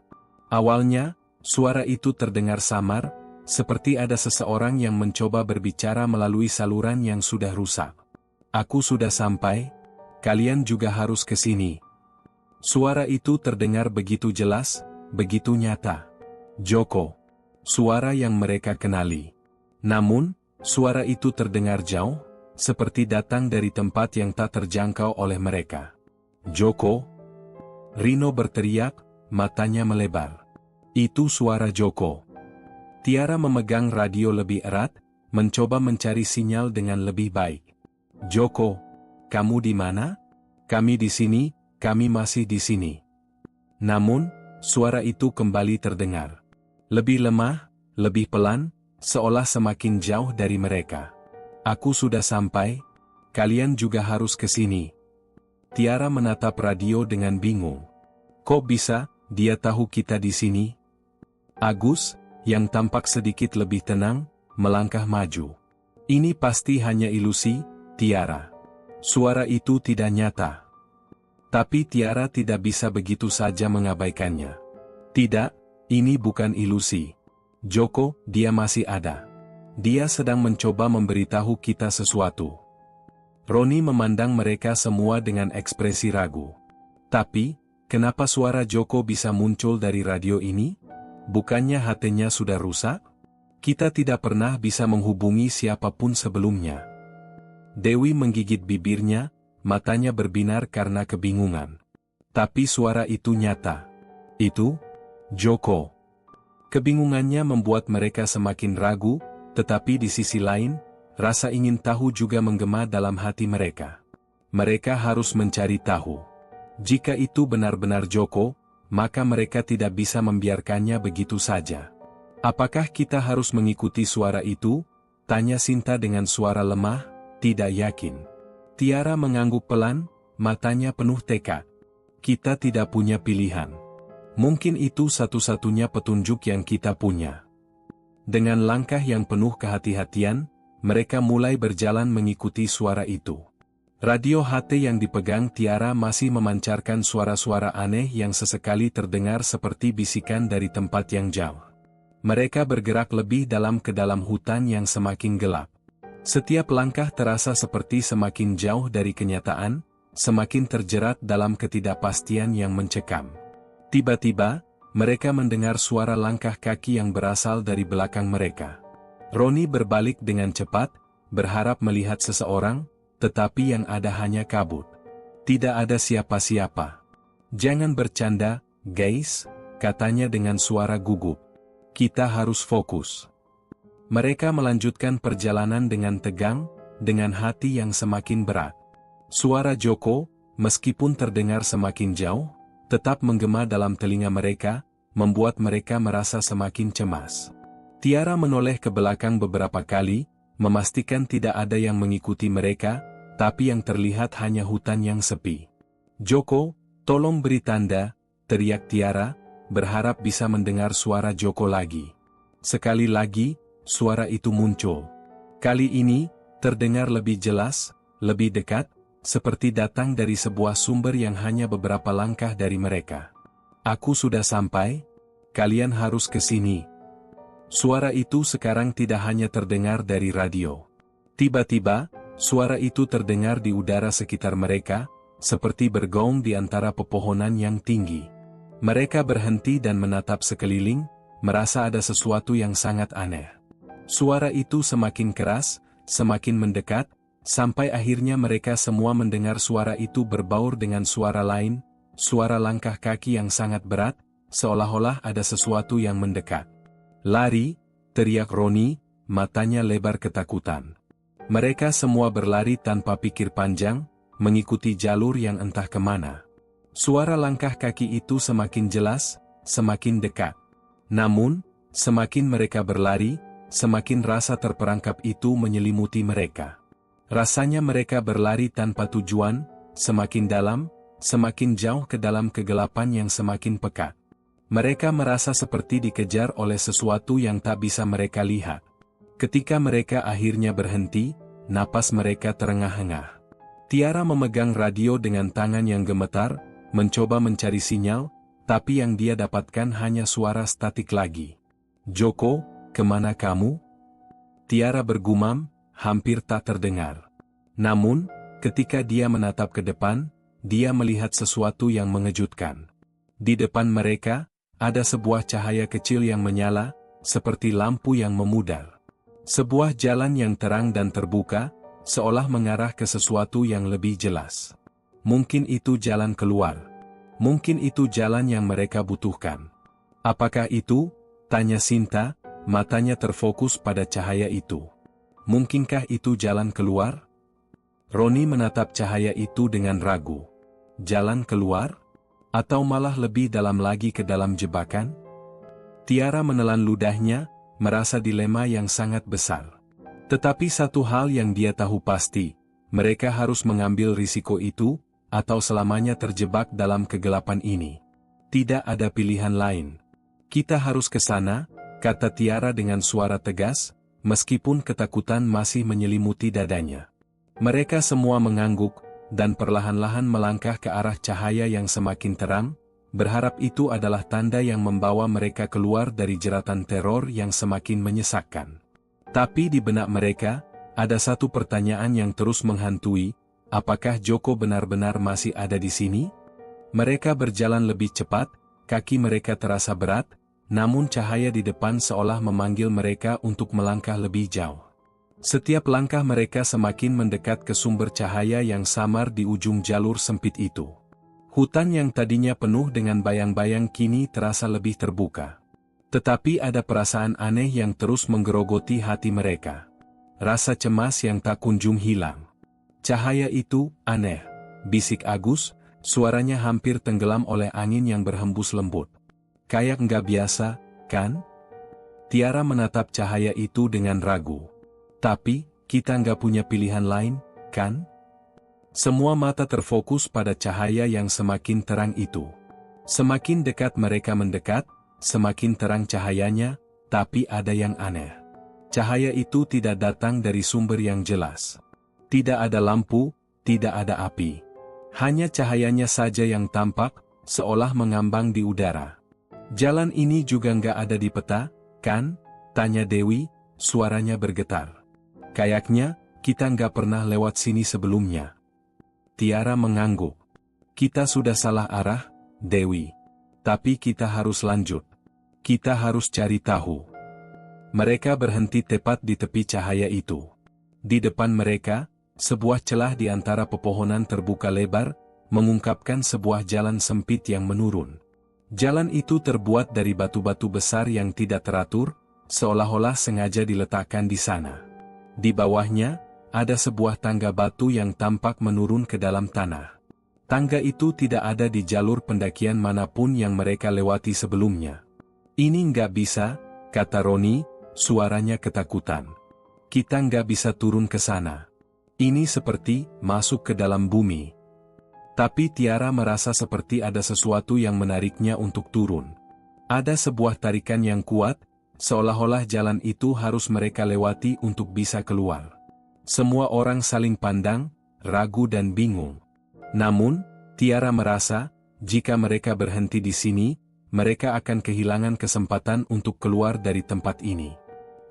Awalnya, Suara itu terdengar samar, seperti ada seseorang yang mencoba berbicara melalui saluran yang sudah rusak. Aku sudah sampai, kalian juga harus ke sini. Suara itu terdengar begitu jelas, begitu nyata. Joko. Suara yang mereka kenali. Namun, suara itu terdengar jauh, seperti datang dari tempat yang tak terjangkau oleh mereka. Joko. Rino berteriak, matanya melebar. Itu suara Joko. Tiara memegang radio lebih erat, mencoba mencari sinyal dengan lebih baik. Joko, kamu di mana? Kami di sini, kami masih di sini. Namun, suara itu kembali terdengar. Lebih lemah, lebih pelan, seolah semakin jauh dari mereka. Aku sudah sampai, kalian juga harus ke sini. Tiara menatap radio dengan bingung. Kok bisa, dia tahu kita di sini? Agus, yang tampak sedikit lebih tenang, melangkah maju. Ini pasti hanya ilusi, Tiara. Suara itu tidak nyata. Tapi Tiara tidak bisa begitu saja mengabaikannya. Tidak, ini bukan ilusi. Joko, dia masih ada. Dia sedang mencoba memberitahu kita sesuatu. Roni memandang mereka semua dengan ekspresi ragu. Tapi, kenapa suara Joko bisa muncul dari radio ini? Bukannya HT-nya sudah rusak? Kita tidak pernah bisa menghubungi siapapun sebelumnya. Dewi menggigit bibirnya, matanya berbinar karena kebingungan. Tapi suara itu nyata. Itu Joko. Kebingungannya membuat mereka semakin ragu, tetapi di sisi lain, rasa ingin tahu juga menggema dalam hati mereka. Mereka harus mencari tahu. Jika itu benar-benar Joko, maka mereka tidak bisa membiarkannya begitu saja. Apakah kita harus mengikuti suara itu? Tanya Sinta dengan suara lemah, tidak yakin. Tiara mengangguk pelan, matanya penuh tekad. Kita tidak punya pilihan. Mungkin itu satu-satunya petunjuk yang kita punya. Dengan langkah yang penuh kehati-hatian, mereka mulai berjalan mengikuti suara itu. Radio HT yang dipegang Tiara masih memancarkan suara-suara aneh yang sesekali terdengar seperti bisikan dari tempat yang jauh. Mereka bergerak lebih dalam ke dalam hutan yang semakin gelap. Setiap langkah terasa seperti semakin jauh dari kenyataan, semakin terjerat dalam ketidakpastian yang mencekam. Tiba-tiba, mereka mendengar suara langkah kaki yang berasal dari belakang mereka. Roni berbalik dengan cepat, berharap melihat seseorang, tetapi yang ada hanya kabut. Tidak ada siapa-siapa. Jangan bercanda, guys, katanya dengan suara gugup. Kita harus fokus. Mereka melanjutkan perjalanan dengan tegang, dengan hati yang semakin berat. Suara Joko, meskipun terdengar semakin jauh, tetap menggema dalam telinga mereka, membuat mereka merasa semakin cemas. Tiara menoleh ke belakang beberapa kali, memastikan tidak ada yang mengikuti mereka, tapi yang terlihat hanya hutan yang sepi. Joko, tolong beri tanda, teriak Tiara, berharap bisa mendengar suara Joko lagi. Sekali lagi, suara itu muncul. Kali ini, terdengar lebih jelas, lebih dekat, seperti datang dari sebuah sumber yang hanya beberapa langkah dari mereka. Aku sudah sampai, kalian harus ke sini. Suara itu sekarang tidak hanya terdengar dari radio. Tiba-tiba, suara itu terdengar di udara sekitar mereka, seperti bergaung di antara pepohonan yang tinggi. Mereka berhenti dan menatap sekeliling, merasa ada sesuatu yang sangat aneh. Suara itu semakin keras, semakin mendekat, sampai akhirnya mereka semua mendengar suara itu berbaur dengan suara lain, suara langkah kaki yang sangat berat, seolah-olah ada sesuatu yang mendekat. Lari, teriak Roni, matanya lebar ketakutan. Mereka semua berlari tanpa pikir panjang, mengikuti jalur yang entah kemana. Suara langkah kaki itu semakin jelas, semakin dekat. Namun, semakin mereka berlari, semakin rasa terperangkap itu menyelimuti mereka. Rasanya mereka berlari tanpa tujuan, semakin dalam, semakin jauh ke dalam kegelapan yang semakin pekat. Mereka merasa seperti dikejar oleh sesuatu yang tak bisa mereka lihat. Ketika mereka akhirnya berhenti, napas mereka terengah-engah. Tiara memegang radio dengan tangan yang gemetar, mencoba mencari sinyal, tapi yang dia dapatkan hanya suara statik lagi. "Joko, kemana kamu?" Tiara bergumam, hampir tak terdengar. Namun, ketika dia menatap ke depan, dia melihat sesuatu yang mengejutkan. Di depan mereka, ada sebuah cahaya kecil yang menyala, seperti lampu yang memudar. Sebuah jalan yang terang dan terbuka, seolah mengarah ke sesuatu yang lebih jelas. Mungkin itu jalan keluar. Mungkin itu jalan yang mereka butuhkan. "Apakah itu?" tanya Sinta, matanya terfokus pada cahaya itu. "Mungkinkah itu jalan keluar?" Roni menatap cahaya itu dengan ragu. Jalan keluar? Atau malah lebih dalam lagi ke dalam jebakan? Tiara menelan ludahnya, merasa dilema yang sangat besar. Tetapi satu hal yang dia tahu pasti, mereka harus mengambil risiko itu, atau selamanya terjebak dalam kegelapan ini. Tidak ada pilihan lain. "Kita harus ke sana," kata Tiara dengan suara tegas, meskipun ketakutan masih menyelimuti dadanya. Mereka semua mengangguk, dan perlahan-lahan melangkah ke arah cahaya yang semakin terang, berharap itu adalah tanda yang membawa mereka keluar dari jeratan teror yang semakin menyesakkan. Tapi di benak mereka, ada satu pertanyaan yang terus menghantui, apakah Joko benar-benar masih ada di sini? Mereka berjalan lebih cepat, kaki mereka terasa berat, namun cahaya di depan seolah memanggil mereka untuk melangkah lebih jauh. Setiap langkah mereka semakin mendekat ke sumber cahaya yang samar di ujung jalur sempit itu. Hutan yang tadinya penuh dengan bayang-bayang kini terasa lebih terbuka. Tetapi ada perasaan aneh yang terus menggerogoti hati mereka. Rasa cemas yang tak kunjung hilang. "Cahaya itu aneh," bisik Agus, suaranya hampir tenggelam oleh angin yang berhembus lembut. "Kayak nggak biasa, kan?" Tiara menatap cahaya itu dengan ragu. "Tapi, kita nggak punya pilihan lain, kan?" Semua mata terfokus pada cahaya yang semakin terang itu. Semakin dekat mereka mendekat, semakin terang cahayanya, tapi ada yang aneh. Cahaya itu tidak datang dari sumber yang jelas. Tidak ada lampu, tidak ada api. Hanya cahayanya saja yang tampak, seolah mengambang di udara. "Jalan ini juga nggak ada di peta, kan?" tanya Dewi, suaranya bergetar. "Kayaknya, kita nggak pernah lewat sini sebelumnya." Tiara mengangguk. "Kita sudah salah arah, Dewi. Tapi kita harus lanjut. Kita harus cari tahu." Mereka berhenti tepat di tepi cahaya itu. Di depan mereka, sebuah celah di antara pepohonan terbuka lebar, mengungkapkan sebuah jalan sempit yang menurun. Jalan itu terbuat dari batu-batu besar yang tidak teratur, seolah-olah sengaja diletakkan di sana. Di bawahnya, ada sebuah tangga batu yang tampak menurun ke dalam tanah. Tangga itu tidak ada di jalur pendakian manapun yang mereka lewati sebelumnya. "Ini nggak bisa," kata Roni, suaranya ketakutan. "Kita nggak bisa turun ke sana. Ini seperti masuk ke dalam bumi." Tapi Tiara merasa seperti ada sesuatu yang menariknya untuk turun. Ada sebuah tarikan yang kuat, seolah-olah jalan itu harus mereka lewati untuk bisa keluar. Semua orang saling pandang, ragu dan bingung. Namun, Tiara merasa, jika mereka berhenti di sini, mereka akan kehilangan kesempatan untuk keluar dari tempat ini.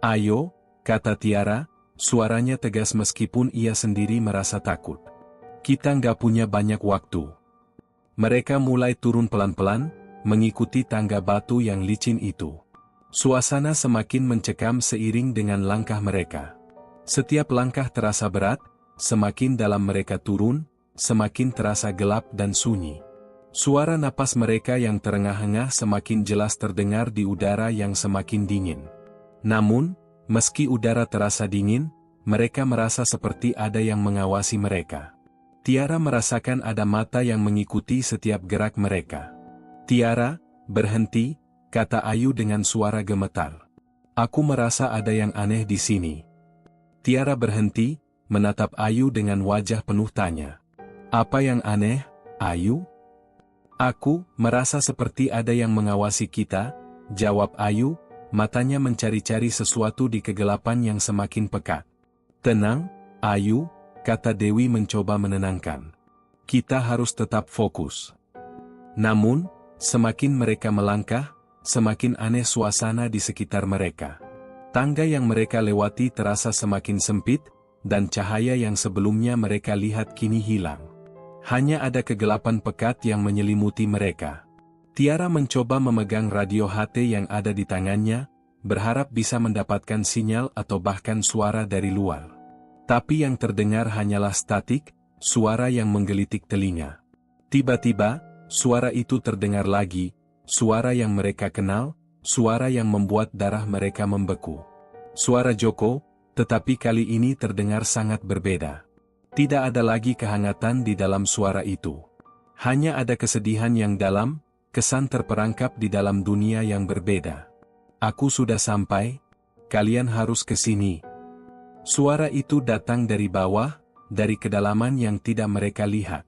"Ayo," kata Tiara, suaranya tegas meskipun ia sendiri merasa takut. "Kita nggak punya banyak waktu." Mereka mulai turun pelan-pelan, mengikuti tangga batu yang licin itu. Suasana semakin mencekam seiring dengan langkah mereka. Setiap langkah terasa berat, semakin dalam mereka turun, semakin terasa gelap dan sunyi. Suara napas mereka yang terengah-engah semakin jelas terdengar di udara yang semakin dingin. Namun, meski udara terasa dingin, mereka merasa seperti ada yang mengawasi mereka. Tiara merasakan ada mata yang mengikuti setiap gerak mereka. "Tiara, berhenti," kata Ayu dengan suara gemetar. "Aku merasa ada yang aneh di sini." Tiara berhenti, menatap Ayu dengan wajah penuh tanya. "Apa yang aneh, Ayu?" "Aku merasa seperti ada yang mengawasi kita," jawab Ayu, matanya mencari-cari sesuatu di kegelapan yang semakin pekat. "Tenang, Ayu," kata Dewi mencoba menenangkan. "Kita harus tetap fokus." Namun, Semakin mereka melangkah, semakin aneh suasana di sekitar mereka. Tangga yang mereka lewati terasa semakin sempit, dan cahaya yang sebelumnya mereka lihat kini hilang. Hanya ada kegelapan pekat yang menyelimuti mereka. Tiara mencoba memegang radio HT yang ada di tangannya, berharap bisa mendapatkan sinyal atau bahkan suara dari luar. Tapi yang terdengar hanyalah statik, suara yang menggelitik telinga. Tiba-tiba, suara itu terdengar lagi, suara yang mereka kenal, suara yang membuat darah mereka membeku. Suara Joko, tetapi kali ini terdengar sangat berbeda. Tidak ada lagi kehangatan di dalam suara itu. Hanya ada kesedihan yang dalam, kesan terperangkap di dalam dunia yang berbeda. Aku sudah sampai, kalian harus ke sini. Suara itu datang dari bawah, dari kedalaman yang tidak mereka lihat.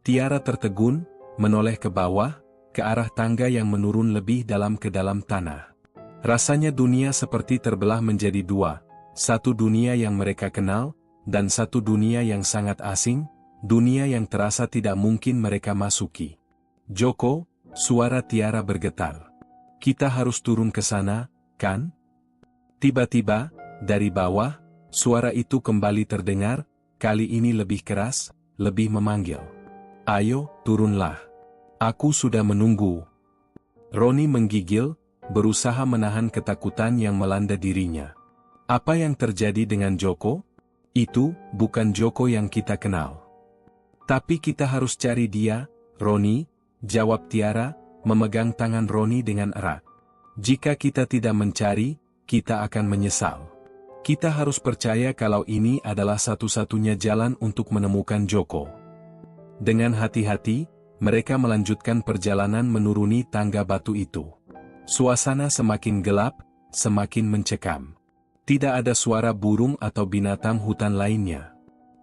Tiara tertegun, menoleh ke bawah, ke arah tangga yang menurun lebih dalam ke dalam tanah. Rasanya dunia seperti terbelah menjadi dua, satu dunia yang mereka kenal, dan satu dunia yang sangat asing, dunia yang terasa tidak mungkin mereka masuki. Joko, suara Tiara bergetar. Kita harus turun ke sana, kan? Tiba-tiba, dari bawah, suara itu kembali terdengar, kali ini lebih keras, lebih memanggil. Ayo, turunlah. Aku sudah menunggu. Roni menggigil, berusaha menahan ketakutan yang melanda dirinya. Apa yang terjadi dengan Joko? Itu bukan Joko yang kita kenal. Tapi kita harus cari dia, Roni, jawab Tiara, memegang tangan Roni dengan erat. Jika kita tidak mencari, kita akan menyesal. Kita harus percaya kalau ini adalah satu-satunya jalan untuk menemukan Joko. Dengan hati-hati, mereka melanjutkan perjalanan menuruni tangga batu itu. Suasana semakin gelap, semakin mencekam. Tidak ada suara burung atau binatang hutan lainnya.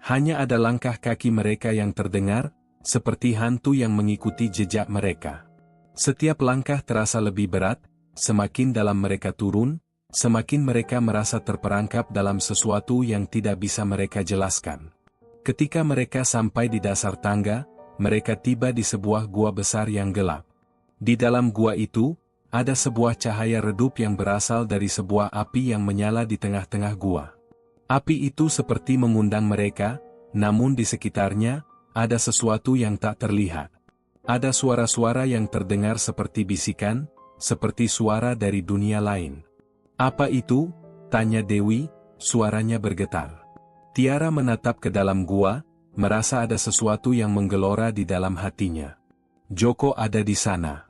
Hanya ada langkah kaki mereka yang terdengar, seperti hantu yang mengikuti jejak mereka. Setiap langkah terasa lebih berat, semakin dalam mereka turun, semakin mereka merasa terperangkap dalam sesuatu yang tidak bisa mereka jelaskan. Ketika mereka sampai di dasar tangga, mereka tiba di sebuah gua besar yang gelap. Di dalam gua itu, ada sebuah cahaya redup yang berasal dari sebuah api yang menyala di tengah-tengah gua. Api itu seperti mengundang mereka, namun di sekitarnya, ada sesuatu yang tak terlihat. Ada suara-suara yang terdengar seperti bisikan, seperti suara dari dunia lain. Apa itu? Tanya Dewi, suaranya bergetar. Tiara menatap ke dalam gua, merasa ada sesuatu yang menggelora di dalam hatinya. Joko ada di sana.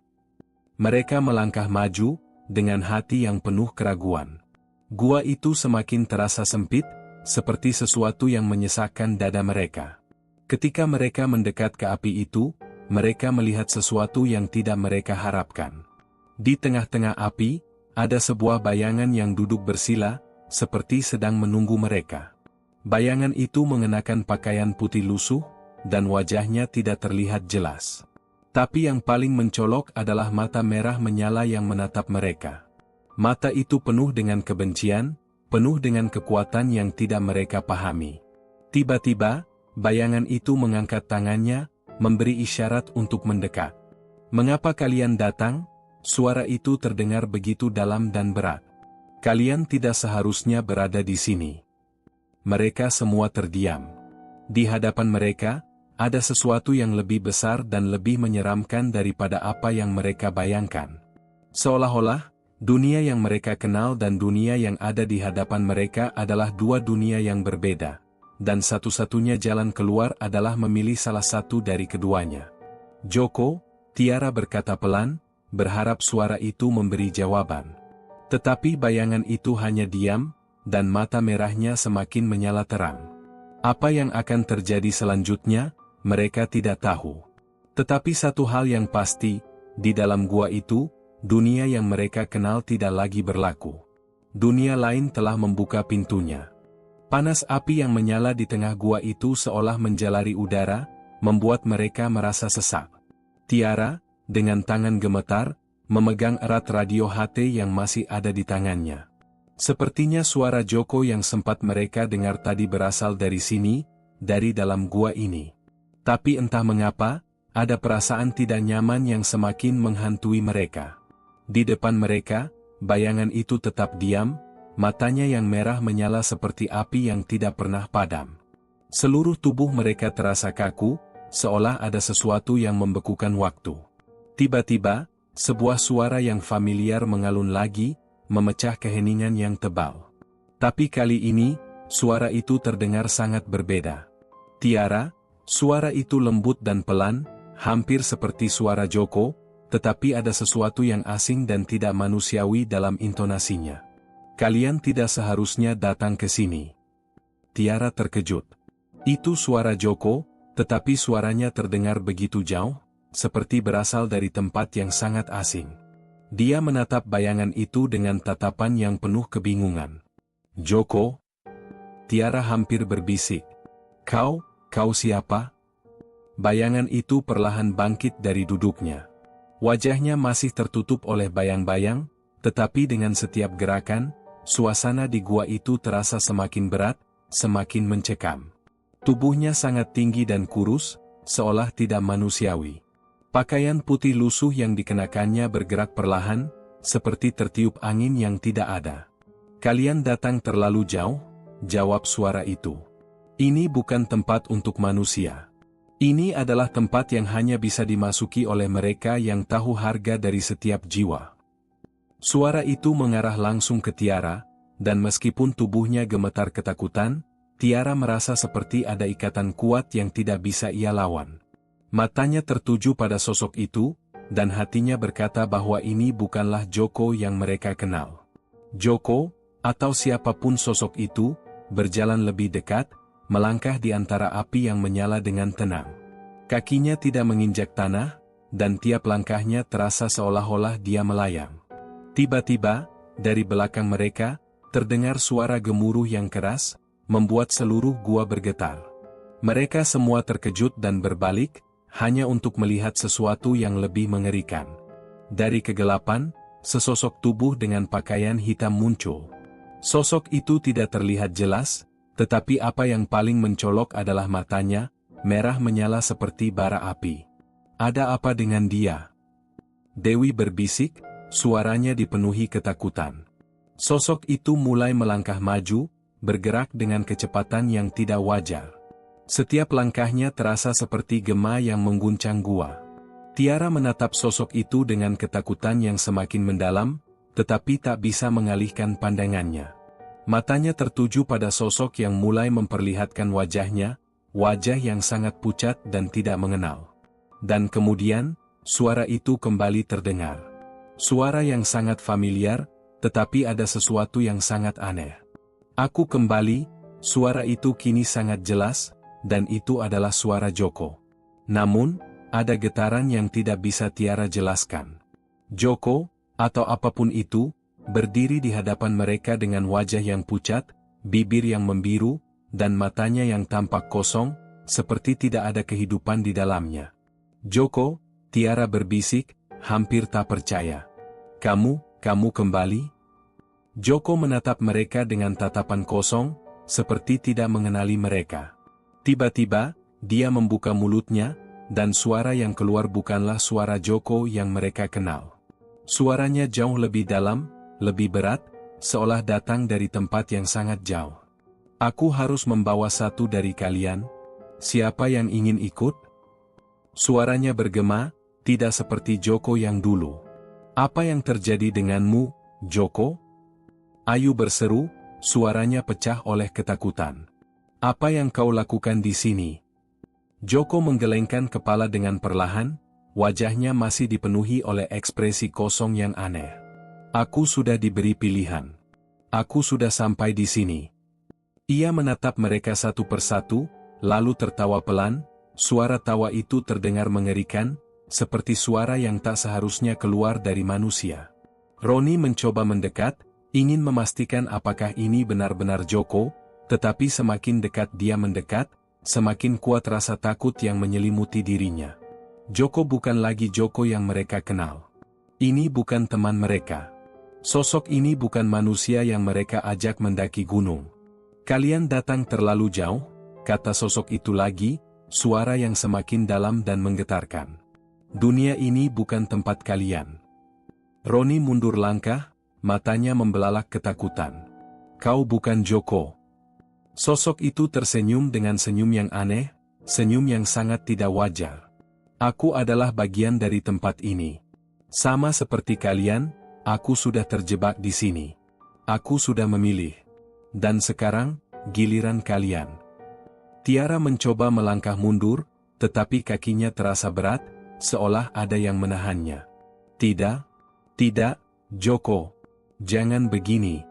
Mereka melangkah maju, dengan hati yang penuh keraguan. Gua itu semakin terasa sempit, seperti sesuatu yang menyesakkan dada mereka. Ketika mereka mendekat ke api itu, mereka melihat sesuatu yang tidak mereka harapkan. Di tengah-tengah api, ada sebuah bayangan yang duduk bersila, seperti sedang menunggu mereka. Bayangan itu mengenakan pakaian putih lusuh, dan wajahnya tidak terlihat jelas. Tapi yang paling mencolok adalah mata merah menyala yang menatap mereka. Mata itu penuh dengan kebencian, penuh dengan kekuatan yang tidak mereka pahami. Tiba-tiba, bayangan itu mengangkat tangannya, memberi isyarat untuk mendekat. "Mengapa kalian datang?" Suara itu terdengar begitu dalam dan berat. "Kalian tidak seharusnya berada di sini." Mereka semua terdiam. Di hadapan mereka, ada sesuatu yang lebih besar dan lebih menyeramkan daripada apa yang mereka bayangkan. Seolah-olah, dunia yang mereka kenal dan dunia yang ada di hadapan mereka adalah dua dunia yang berbeda. Dan satu-satunya jalan keluar adalah memilih salah satu dari keduanya. "Joko," Tiara berkata pelan, berharap suara itu memberi jawaban. Tetapi bayangan itu hanya diam, dan mata merahnya semakin menyala terang. Apa yang akan terjadi selanjutnya, mereka tidak tahu. Tetapi satu hal yang pasti, di dalam gua itu, dunia yang mereka kenal tidak lagi berlaku. Dunia lain telah membuka pintunya. Panas api yang menyala di tengah gua itu seolah menjalari udara, membuat mereka merasa sesak. Tiara, dengan tangan gemetar, memegang erat radio HT yang masih ada di tangannya. Sepertinya suara Joko yang sempat mereka dengar tadi berasal dari sini, dari dalam gua ini. Tapi entah mengapa, ada perasaan tidak nyaman yang semakin menghantui mereka. Di depan mereka, bayangan itu tetap diam, matanya yang merah menyala seperti api yang tidak pernah padam. Seluruh tubuh mereka terasa kaku, seolah ada sesuatu yang membekukan waktu. Tiba-tiba, sebuah suara yang familiar mengalun lagi, memecah keheningan yang tebal. Tapi kali ini, suara itu terdengar sangat berbeda. Tiara, suara itu lembut dan pelan, hampir seperti suara Joko, tetapi ada sesuatu yang asing dan tidak manusiawi dalam intonasinya. Kalian tidak seharusnya datang ke sini. Tiara terkejut. Itu suara Joko, tetapi suaranya terdengar begitu jauh, seperti berasal dari tempat yang sangat asing. Dia menatap bayangan itu dengan tatapan yang penuh kebingungan. Joko? Tiara hampir berbisik. Kau siapa? Bayangan itu perlahan bangkit dari duduknya. Wajahnya masih tertutup oleh bayang-bayang, tetapi dengan setiap gerakan, suasana di gua itu terasa semakin berat, semakin mencekam. Tubuhnya sangat tinggi dan kurus, seolah tidak manusiawi. Pakaian putih lusuh yang dikenakannya bergerak perlahan, seperti tertiup angin yang tidak ada. Kalian datang terlalu jauh, jawab suara itu. Ini bukan tempat untuk manusia. Ini adalah tempat yang hanya bisa dimasuki oleh mereka yang tahu harga dari setiap jiwa. Suara itu mengarah langsung ke Tiara, dan meskipun tubuhnya gemetar ketakutan, Tiara merasa seperti ada ikatan kuat yang tidak bisa ia lawan. Matanya tertuju pada sosok itu, dan hatinya berkata bahwa ini bukanlah Joko yang mereka kenal. Joko, atau siapapun sosok itu, berjalan lebih dekat, melangkah di antara api yang menyala dengan tenang. Kakinya tidak menginjak tanah, dan tiap langkahnya terasa seolah-olah dia melayang. Tiba-tiba, dari belakang mereka, terdengar suara gemuruh yang keras, membuat seluruh gua bergetar. Mereka semua terkejut dan berbalik, hanya untuk melihat sesuatu yang lebih mengerikan. Dari kegelapan, sesosok tubuh dengan pakaian hitam muncul. Sosok itu tidak terlihat jelas, tetapi apa yang paling mencolok adalah matanya, merah menyala seperti bara api. Ada apa dengan dia? Dewi berbisik, suaranya dipenuhi ketakutan. Sosok itu mulai melangkah maju, bergerak dengan kecepatan yang tidak wajar. Setiap langkahnya terasa seperti gema yang mengguncang gua. Tiara menatap sosok itu dengan ketakutan yang semakin mendalam, tetapi tak bisa mengalihkan pandangannya. Matanya tertuju pada sosok yang mulai memperlihatkan wajahnya, wajah yang sangat pucat dan tidak mengenal. Dan kemudian, suara itu kembali terdengar. Suara yang sangat familiar, tetapi ada sesuatu yang sangat aneh. Aku kembali, suara itu kini sangat jelas, dan itu adalah suara Joko. Namun, ada getaran yang tidak bisa Tiara jelaskan. Joko, atau apapun itu, berdiri di hadapan mereka dengan wajah yang pucat, bibir yang membiru, dan matanya yang tampak kosong, seperti tidak ada kehidupan di dalamnya. Joko, Tiara berbisik, hampir tak percaya. Kamu kembali? Joko menatap mereka dengan tatapan kosong, seperti tidak mengenali mereka. Tiba-tiba, dia membuka mulutnya, dan suara yang keluar bukanlah suara Joko yang mereka kenal. Suaranya jauh lebih dalam, lebih berat, seolah datang dari tempat yang sangat jauh. Aku harus membawa satu dari kalian. Siapa yang ingin ikut? Suaranya bergema, tidak seperti Joko yang dulu. Apa yang terjadi denganmu, Joko? Ayu berseru, suaranya pecah oleh ketakutan. Apa yang kau lakukan di sini? Joko menggelengkan kepala dengan perlahan, wajahnya masih dipenuhi oleh ekspresi kosong yang aneh. Aku sudah diberi pilihan. Aku sudah sampai di sini. Ia menatap mereka satu persatu, lalu tertawa pelan, suara tawa itu terdengar mengerikan, seperti suara yang tak seharusnya keluar dari manusia. Roni mencoba mendekat, ingin memastikan apakah ini benar-benar Joko, tetapi semakin dekat dia mendekat, semakin kuat rasa takut yang menyelimuti dirinya. Joko bukan lagi Joko yang mereka kenal. Ini bukan teman mereka. Sosok ini bukan manusia yang mereka ajak mendaki gunung. Kalian datang terlalu jauh, kata sosok itu lagi, suara yang semakin dalam dan menggetarkan. Dunia ini bukan tempat kalian. Roni mundur langkah, matanya membelalak ketakutan. Kau bukan Joko. Sosok itu tersenyum dengan senyum yang aneh, senyum yang sangat tidak wajar. Aku adalah bagian dari tempat ini. Sama seperti kalian, aku sudah terjebak di sini. Aku sudah memilih. Dan sekarang, giliran kalian. Tiara mencoba melangkah mundur, tetapi kakinya terasa berat, seolah ada yang menahannya. Tidak, tidak, Joko. Jangan begini.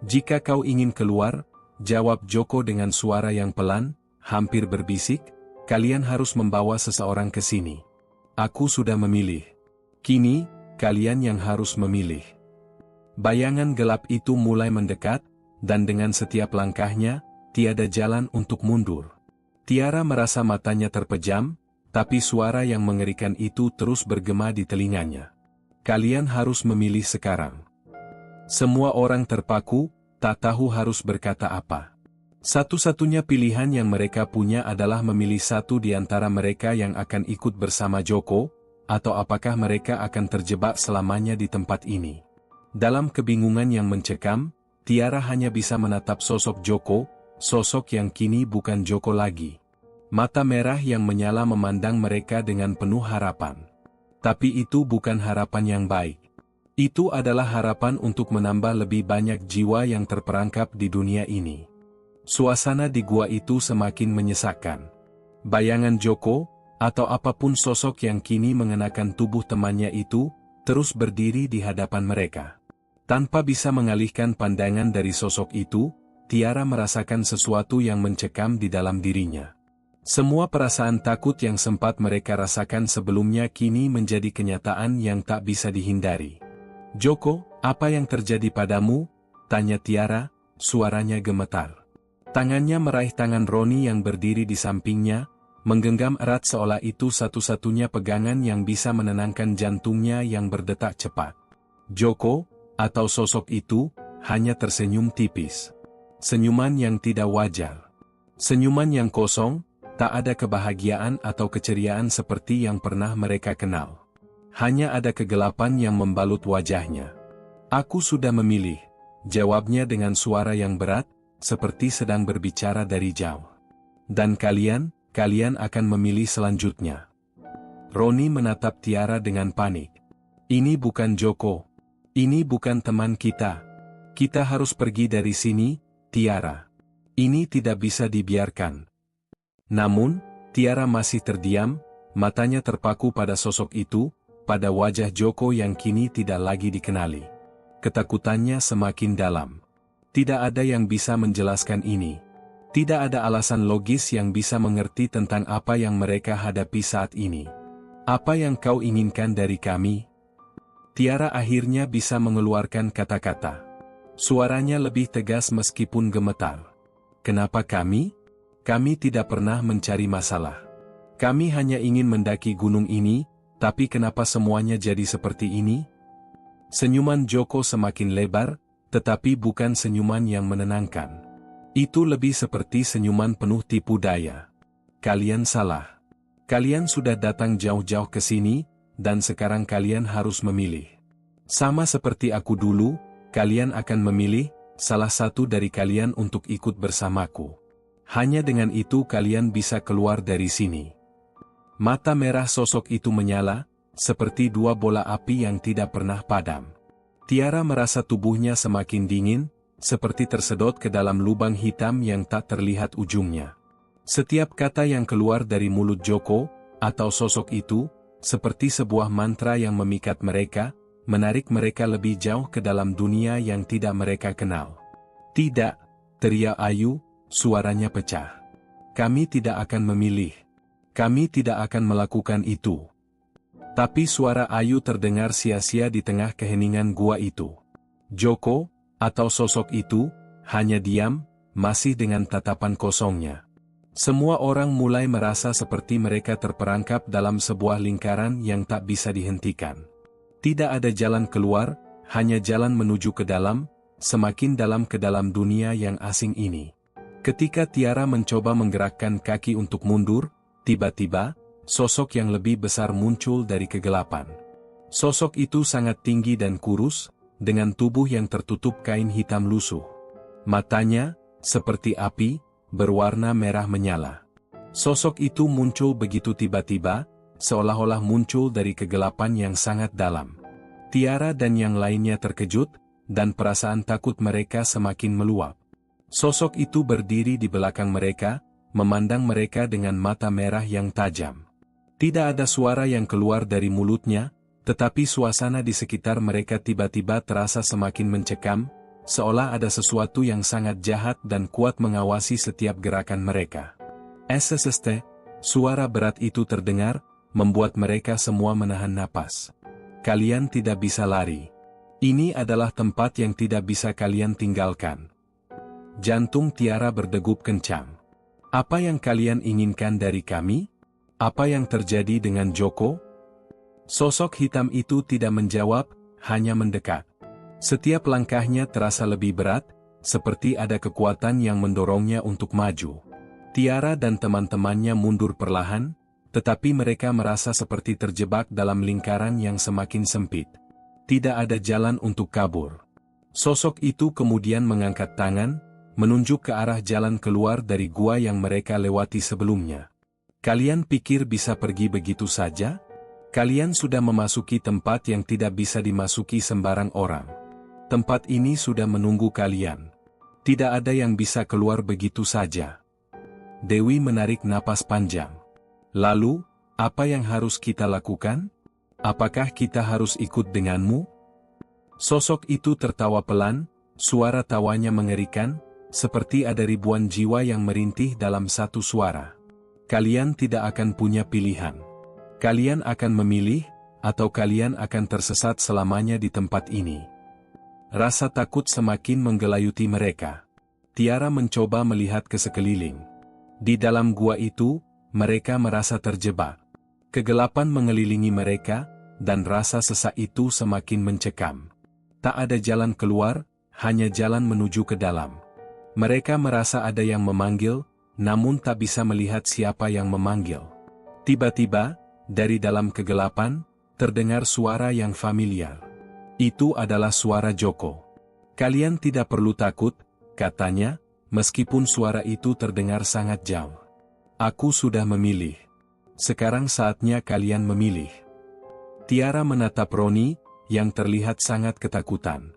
Jika kau ingin keluar, jawab Joko dengan suara yang pelan, hampir berbisik, kalian harus membawa seseorang ke sini. Aku sudah memilih. Kini, kalian yang harus memilih. Bayangan gelap itu mulai mendekat, dan dengan setiap langkahnya, tiada jalan untuk mundur. Tiara merasa matanya terpejam, tapi suara yang mengerikan itu terus bergema di telinganya. Kalian harus memilih sekarang. Semua orang terpaku, tak tahu harus berkata apa. Satu-satunya pilihan yang mereka punya adalah memilih satu di antara mereka yang akan ikut bersama Joko, atau apakah mereka akan terjebak selamanya di tempat ini. Dalam kebingungan yang mencekam, Tiara hanya bisa menatap sosok Joko, sosok yang kini bukan Joko lagi. Mata merah yang menyala memandang mereka dengan penuh harapan. Tapi itu bukan harapan yang baik. Itu adalah harapan untuk menambah lebih banyak jiwa yang terperangkap di dunia ini. Suasana di gua itu semakin menyesakkan. Bayangan Joko, atau apapun sosok yang kini mengenakan tubuh temannya itu, terus berdiri di hadapan mereka. Tanpa bisa mengalihkan pandangan dari sosok itu, Tiara merasakan sesuatu yang mencekam di dalam dirinya. Semua perasaan takut yang sempat mereka rasakan sebelumnya kini menjadi kenyataan yang tak bisa dihindari. Joko, apa yang terjadi padamu? Tanya Tiara, suaranya gemetar. Tangannya meraih tangan Roni yang berdiri di sampingnya, menggenggam erat seolah itu satu-satunya pegangan yang bisa menenangkan jantungnya yang berdetak cepat. Joko, atau sosok itu, hanya tersenyum tipis. Senyuman yang tidak wajar. Senyuman yang kosong, tak ada kebahagiaan atau keceriaan seperti yang pernah mereka kenal. Hanya ada kegelapan yang membalut wajahnya. Aku sudah memilih, jawabnya dengan suara yang berat, seperti sedang berbicara dari jauh. Dan kalian akan memilih selanjutnya. Roni menatap Tiara dengan panik. Ini bukan Joko. Ini bukan teman kita. Kita harus pergi dari sini, Tiara. Ini tidak bisa dibiarkan. Namun, Tiara masih terdiam, matanya terpaku pada sosok itu, pada wajah Joko yang kini tidak lagi dikenali. Ketakutannya semakin dalam. Tidak ada yang bisa menjelaskan ini. Tidak ada alasan logis yang bisa mengerti tentang apa yang mereka hadapi saat ini. Apa yang kau inginkan dari kami? Tiara akhirnya bisa mengeluarkan kata-kata. Suaranya lebih tegas meskipun gemetar. Kenapa kami? Kami tidak pernah mencari masalah. Kami hanya ingin mendaki gunung ini, tapi kenapa semuanya jadi seperti ini? Senyuman Joko semakin lebar, tetapi bukan senyuman yang menenangkan. Itu lebih seperti senyuman penuh tipu daya. Kalian salah. Kalian sudah datang jauh-jauh ke sini, dan sekarang kalian harus memilih. Sama seperti aku dulu, kalian akan memilih salah satu dari kalian untuk ikut bersamaku. Hanya dengan itu kalian bisa keluar dari sini. Mata merah sosok itu menyala, seperti dua bola api yang tidak pernah padam. Tiara merasa tubuhnya semakin dingin, seperti tersedot ke dalam lubang hitam yang tak terlihat ujungnya. Setiap kata yang keluar dari mulut Joko, atau sosok itu, seperti sebuah mantra yang memikat mereka, menarik mereka lebih jauh ke dalam dunia yang tidak mereka kenal. Tidak, teriak Ayu, suaranya pecah. Kami tidak akan memilih. Kami tidak akan melakukan itu. Tapi suara Ayu terdengar sia-sia di tengah keheningan gua itu. Joko, atau sosok itu, hanya diam, masih dengan tatapan kosongnya. Semua orang mulai merasa seperti mereka terperangkap dalam sebuah lingkaran yang tak bisa dihentikan. Tidak ada jalan keluar, hanya jalan menuju ke dalam, semakin dalam ke dalam dunia yang asing ini. Ketika Tiara mencoba menggerakkan kaki untuk mundur, tiba-tiba, sosok yang lebih besar muncul dari kegelapan. Sosok itu sangat tinggi dan kurus, dengan tubuh yang tertutup kain hitam lusuh. Matanya, seperti api, berwarna merah menyala. Sosok itu muncul begitu tiba-tiba, seolah-olah muncul dari kegelapan yang sangat dalam. Tiara dan yang lainnya terkejut, dan perasaan takut mereka semakin meluap. Sosok itu berdiri di belakang mereka, memandang mereka dengan mata merah yang tajam. Tidak ada suara yang keluar dari mulutnya, tetapi suasana di sekitar mereka tiba-tiba terasa semakin mencekam, seolah ada sesuatu yang sangat jahat dan kuat mengawasi setiap gerakan mereka. SSST, suara berat itu terdengar, membuat mereka semua menahan napas. Kalian tidak bisa lari. Ini adalah tempat yang tidak bisa kalian tinggalkan. Jantung Tiara berdegup kencang. Apa yang kalian inginkan dari kami? Apa yang terjadi dengan Joko? Sosok hitam itu tidak menjawab, hanya mendekat. Setiap langkahnya terasa lebih berat, seperti ada kekuatan yang mendorongnya untuk maju. Tiara dan teman-temannya mundur perlahan, tetapi mereka merasa seperti terjebak dalam lingkaran yang semakin sempit. Tidak ada jalan untuk kabur. Sosok itu kemudian mengangkat tangan, menunjuk ke arah jalan keluar dari gua yang mereka lewati sebelumnya. Kalian pikir bisa pergi begitu saja? Kalian sudah memasuki tempat yang tidak bisa dimasuki sembarang orang. Tempat ini sudah menunggu kalian. Tidak ada yang bisa keluar begitu saja. Dewi menarik napas panjang. Lalu, apa yang harus kita lakukan? Apakah kita harus ikut denganmu? Sosok itu tertawa pelan, suara tawanya mengerikan, seperti ada ribuan jiwa yang merintih dalam satu suara. Kalian tidak akan punya pilihan. Kalian akan memilih, atau kalian akan tersesat selamanya di tempat ini. Rasa takut semakin menggelayuti mereka. Tiara mencoba melihat ke sekeliling. Di dalam gua itu, mereka merasa terjebak. Kegelapan mengelilingi mereka, dan rasa sesak itu semakin mencekam. Tak ada jalan keluar, hanya jalan menuju ke dalam. Mereka merasa ada yang memanggil, namun tak bisa melihat siapa yang memanggil. Tiba-tiba, dari dalam kegelapan, terdengar suara yang familiar. Itu adalah suara Joko. Kalian tidak perlu takut, katanya, meskipun suara itu terdengar sangat jauh. Aku sudah memilih. Sekarang saatnya kalian memilih. Tiara menatap Roni, yang terlihat sangat ketakutan.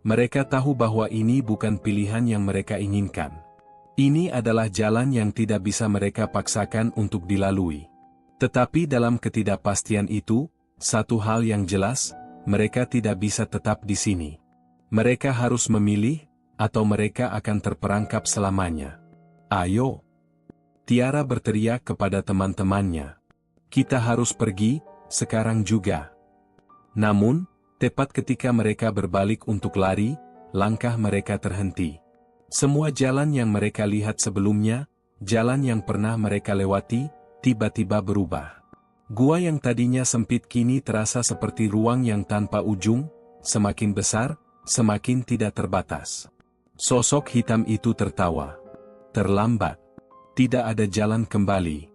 Mereka tahu bahwa ini bukan pilihan yang mereka inginkan. Ini adalah jalan yang tidak bisa mereka paksakan untuk dilalui. Tetapi dalam ketidakpastian itu, satu hal yang jelas, mereka tidak bisa tetap di sini. Mereka harus memilih, atau mereka akan terperangkap selamanya. Ayo! Tiara berteriak kepada teman-temannya. Kita harus pergi, sekarang juga. Namun, tepat ketika mereka berbalik untuk lari, langkah mereka terhenti. Semua jalan yang mereka lihat sebelumnya, jalan yang pernah mereka lewati, tiba-tiba berubah. Gua yang tadinya sempit kini terasa seperti ruang yang tanpa ujung, semakin besar, semakin tidak terbatas. Sosok hitam itu tertawa. Terlambat. Tidak ada jalan kembali.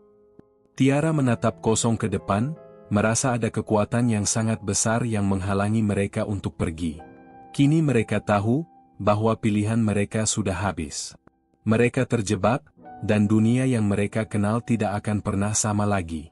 Tiara menatap kosong ke depan, merasa ada kekuatan yang sangat besar yang menghalangi mereka untuk pergi. Kini mereka tahu, bahwa pilihan mereka sudah habis. Mereka terjebak, dan dunia yang mereka kenal tidak akan pernah sama lagi.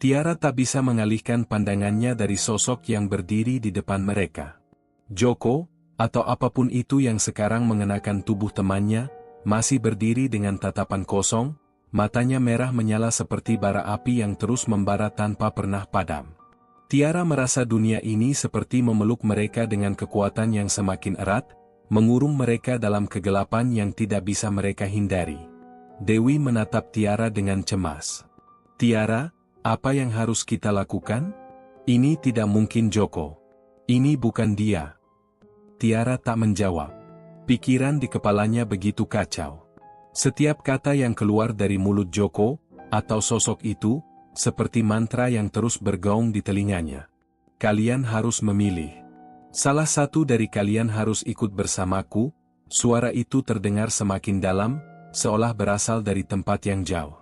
Tiara tak bisa mengalihkan pandangannya dari sosok yang berdiri di depan mereka. Joko, atau apapun itu yang sekarang mengenakan tubuh temannya, masih berdiri dengan tatapan kosong, matanya merah menyala seperti bara api yang terus membara tanpa pernah padam. Tiara merasa dunia ini seperti memeluk mereka dengan kekuatan yang semakin erat, mengurung mereka dalam kegelapan yang tidak bisa mereka hindari. Dewi menatap Tiara dengan cemas. Tiara, apa yang harus kita lakukan? Ini tidak mungkin Joko. Ini bukan dia. Tiara tak menjawab. Pikiran di kepalanya begitu kacau. Setiap kata yang keluar dari mulut Joko, atau sosok itu, seperti mantra yang terus bergaung di telinganya. Kalian harus memilih. Salah satu dari kalian harus ikut bersamaku. Suara itu terdengar semakin dalam, seolah berasal dari tempat yang jauh.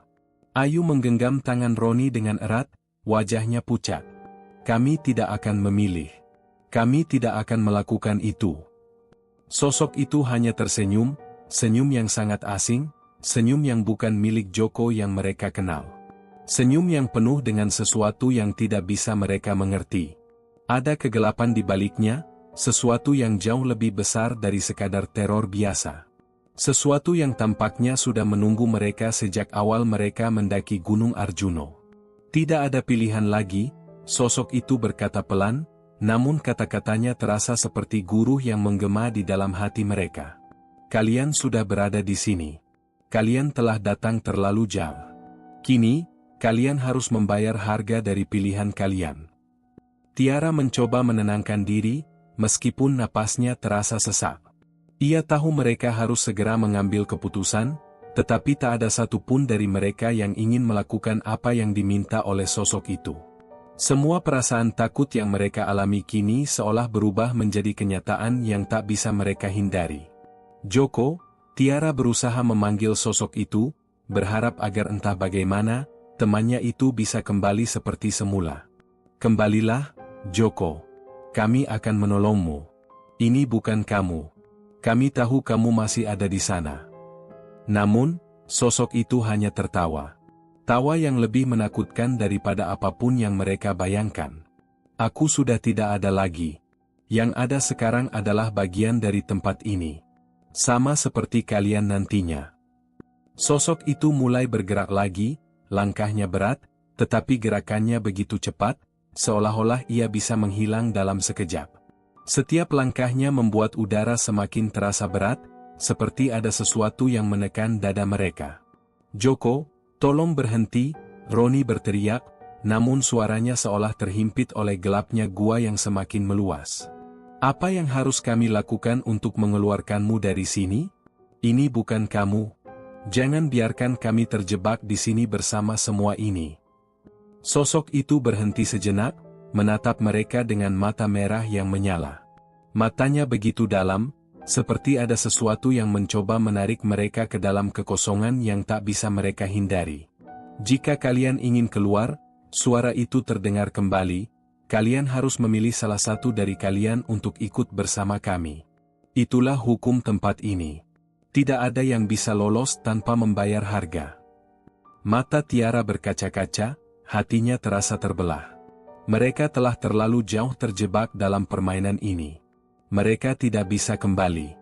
Ayu menggenggam tangan Roni dengan erat, wajahnya pucat. Kami tidak akan memilih. Kami tidak akan melakukan itu. Sosok itu hanya tersenyum, senyum yang sangat asing, senyum yang bukan milik Joko yang mereka kenal. Senyum yang penuh dengan sesuatu yang tidak bisa mereka mengerti. Ada kegelapan di baliknya, sesuatu yang jauh lebih besar dari sekadar teror biasa. Sesuatu yang tampaknya sudah menunggu mereka sejak awal mereka mendaki Gunung Arjuno. Tidak ada pilihan lagi, sosok itu berkata pelan, namun kata-katanya terasa seperti guru yang menggema di dalam hati mereka. Kalian sudah berada di sini. Kalian telah datang terlalu jauh. Kini, kalian harus membayar harga dari pilihan kalian. Tiara mencoba menenangkan diri, meskipun napasnya terasa sesak. Ia tahu mereka harus segera mengambil keputusan, tetapi tak ada satupun dari mereka yang ingin melakukan apa yang diminta oleh sosok itu. Semua perasaan takut yang mereka alami kini seolah berubah menjadi kenyataan yang tak bisa mereka hindari. Joko, Tiara berusaha memanggil sosok itu, berharap agar entah bagaimana, temannya itu bisa kembali seperti semula. Kembalilah, Joko. Kami akan menolongmu. Ini bukan kamu. Kami tahu kamu masih ada di sana. Namun, sosok itu hanya tertawa. Tawa yang lebih menakutkan daripada apapun yang mereka bayangkan. Aku sudah tidak ada lagi. Yang ada sekarang adalah bagian dari tempat ini. Sama seperti kalian nantinya. Sosok itu mulai bergerak lagi, langkahnya berat, tetapi gerakannya begitu cepat, seolah-olah ia bisa menghilang dalam sekejap. Setiap langkahnya membuat udara semakin terasa berat, seperti ada sesuatu yang menekan dada mereka. Joko, tolong berhenti, Roni berteriak, namun suaranya seolah terhimpit oleh gelapnya gua yang semakin meluas. Apa yang harus kami lakukan untuk mengeluarkanmu dari sini? Ini bukan kamu. Jangan biarkan kami terjebak di sini bersama semua ini. Sosok itu berhenti sejenak, menatap mereka dengan mata merah yang menyala. Matanya begitu dalam, seperti ada sesuatu yang mencoba menarik mereka ke dalam kekosongan yang tak bisa mereka hindari. Jika kalian ingin keluar, suara itu terdengar kembali, kalian harus memilih salah satu dari kalian untuk ikut bersama kami. Itulah hukum tempat ini. Tidak ada yang bisa lolos tanpa membayar harga. Mata Tiara berkaca-kaca, hatinya terasa terbelah. Mereka telah terlalu jauh terjebak dalam permainan ini. Mereka tidak bisa kembali.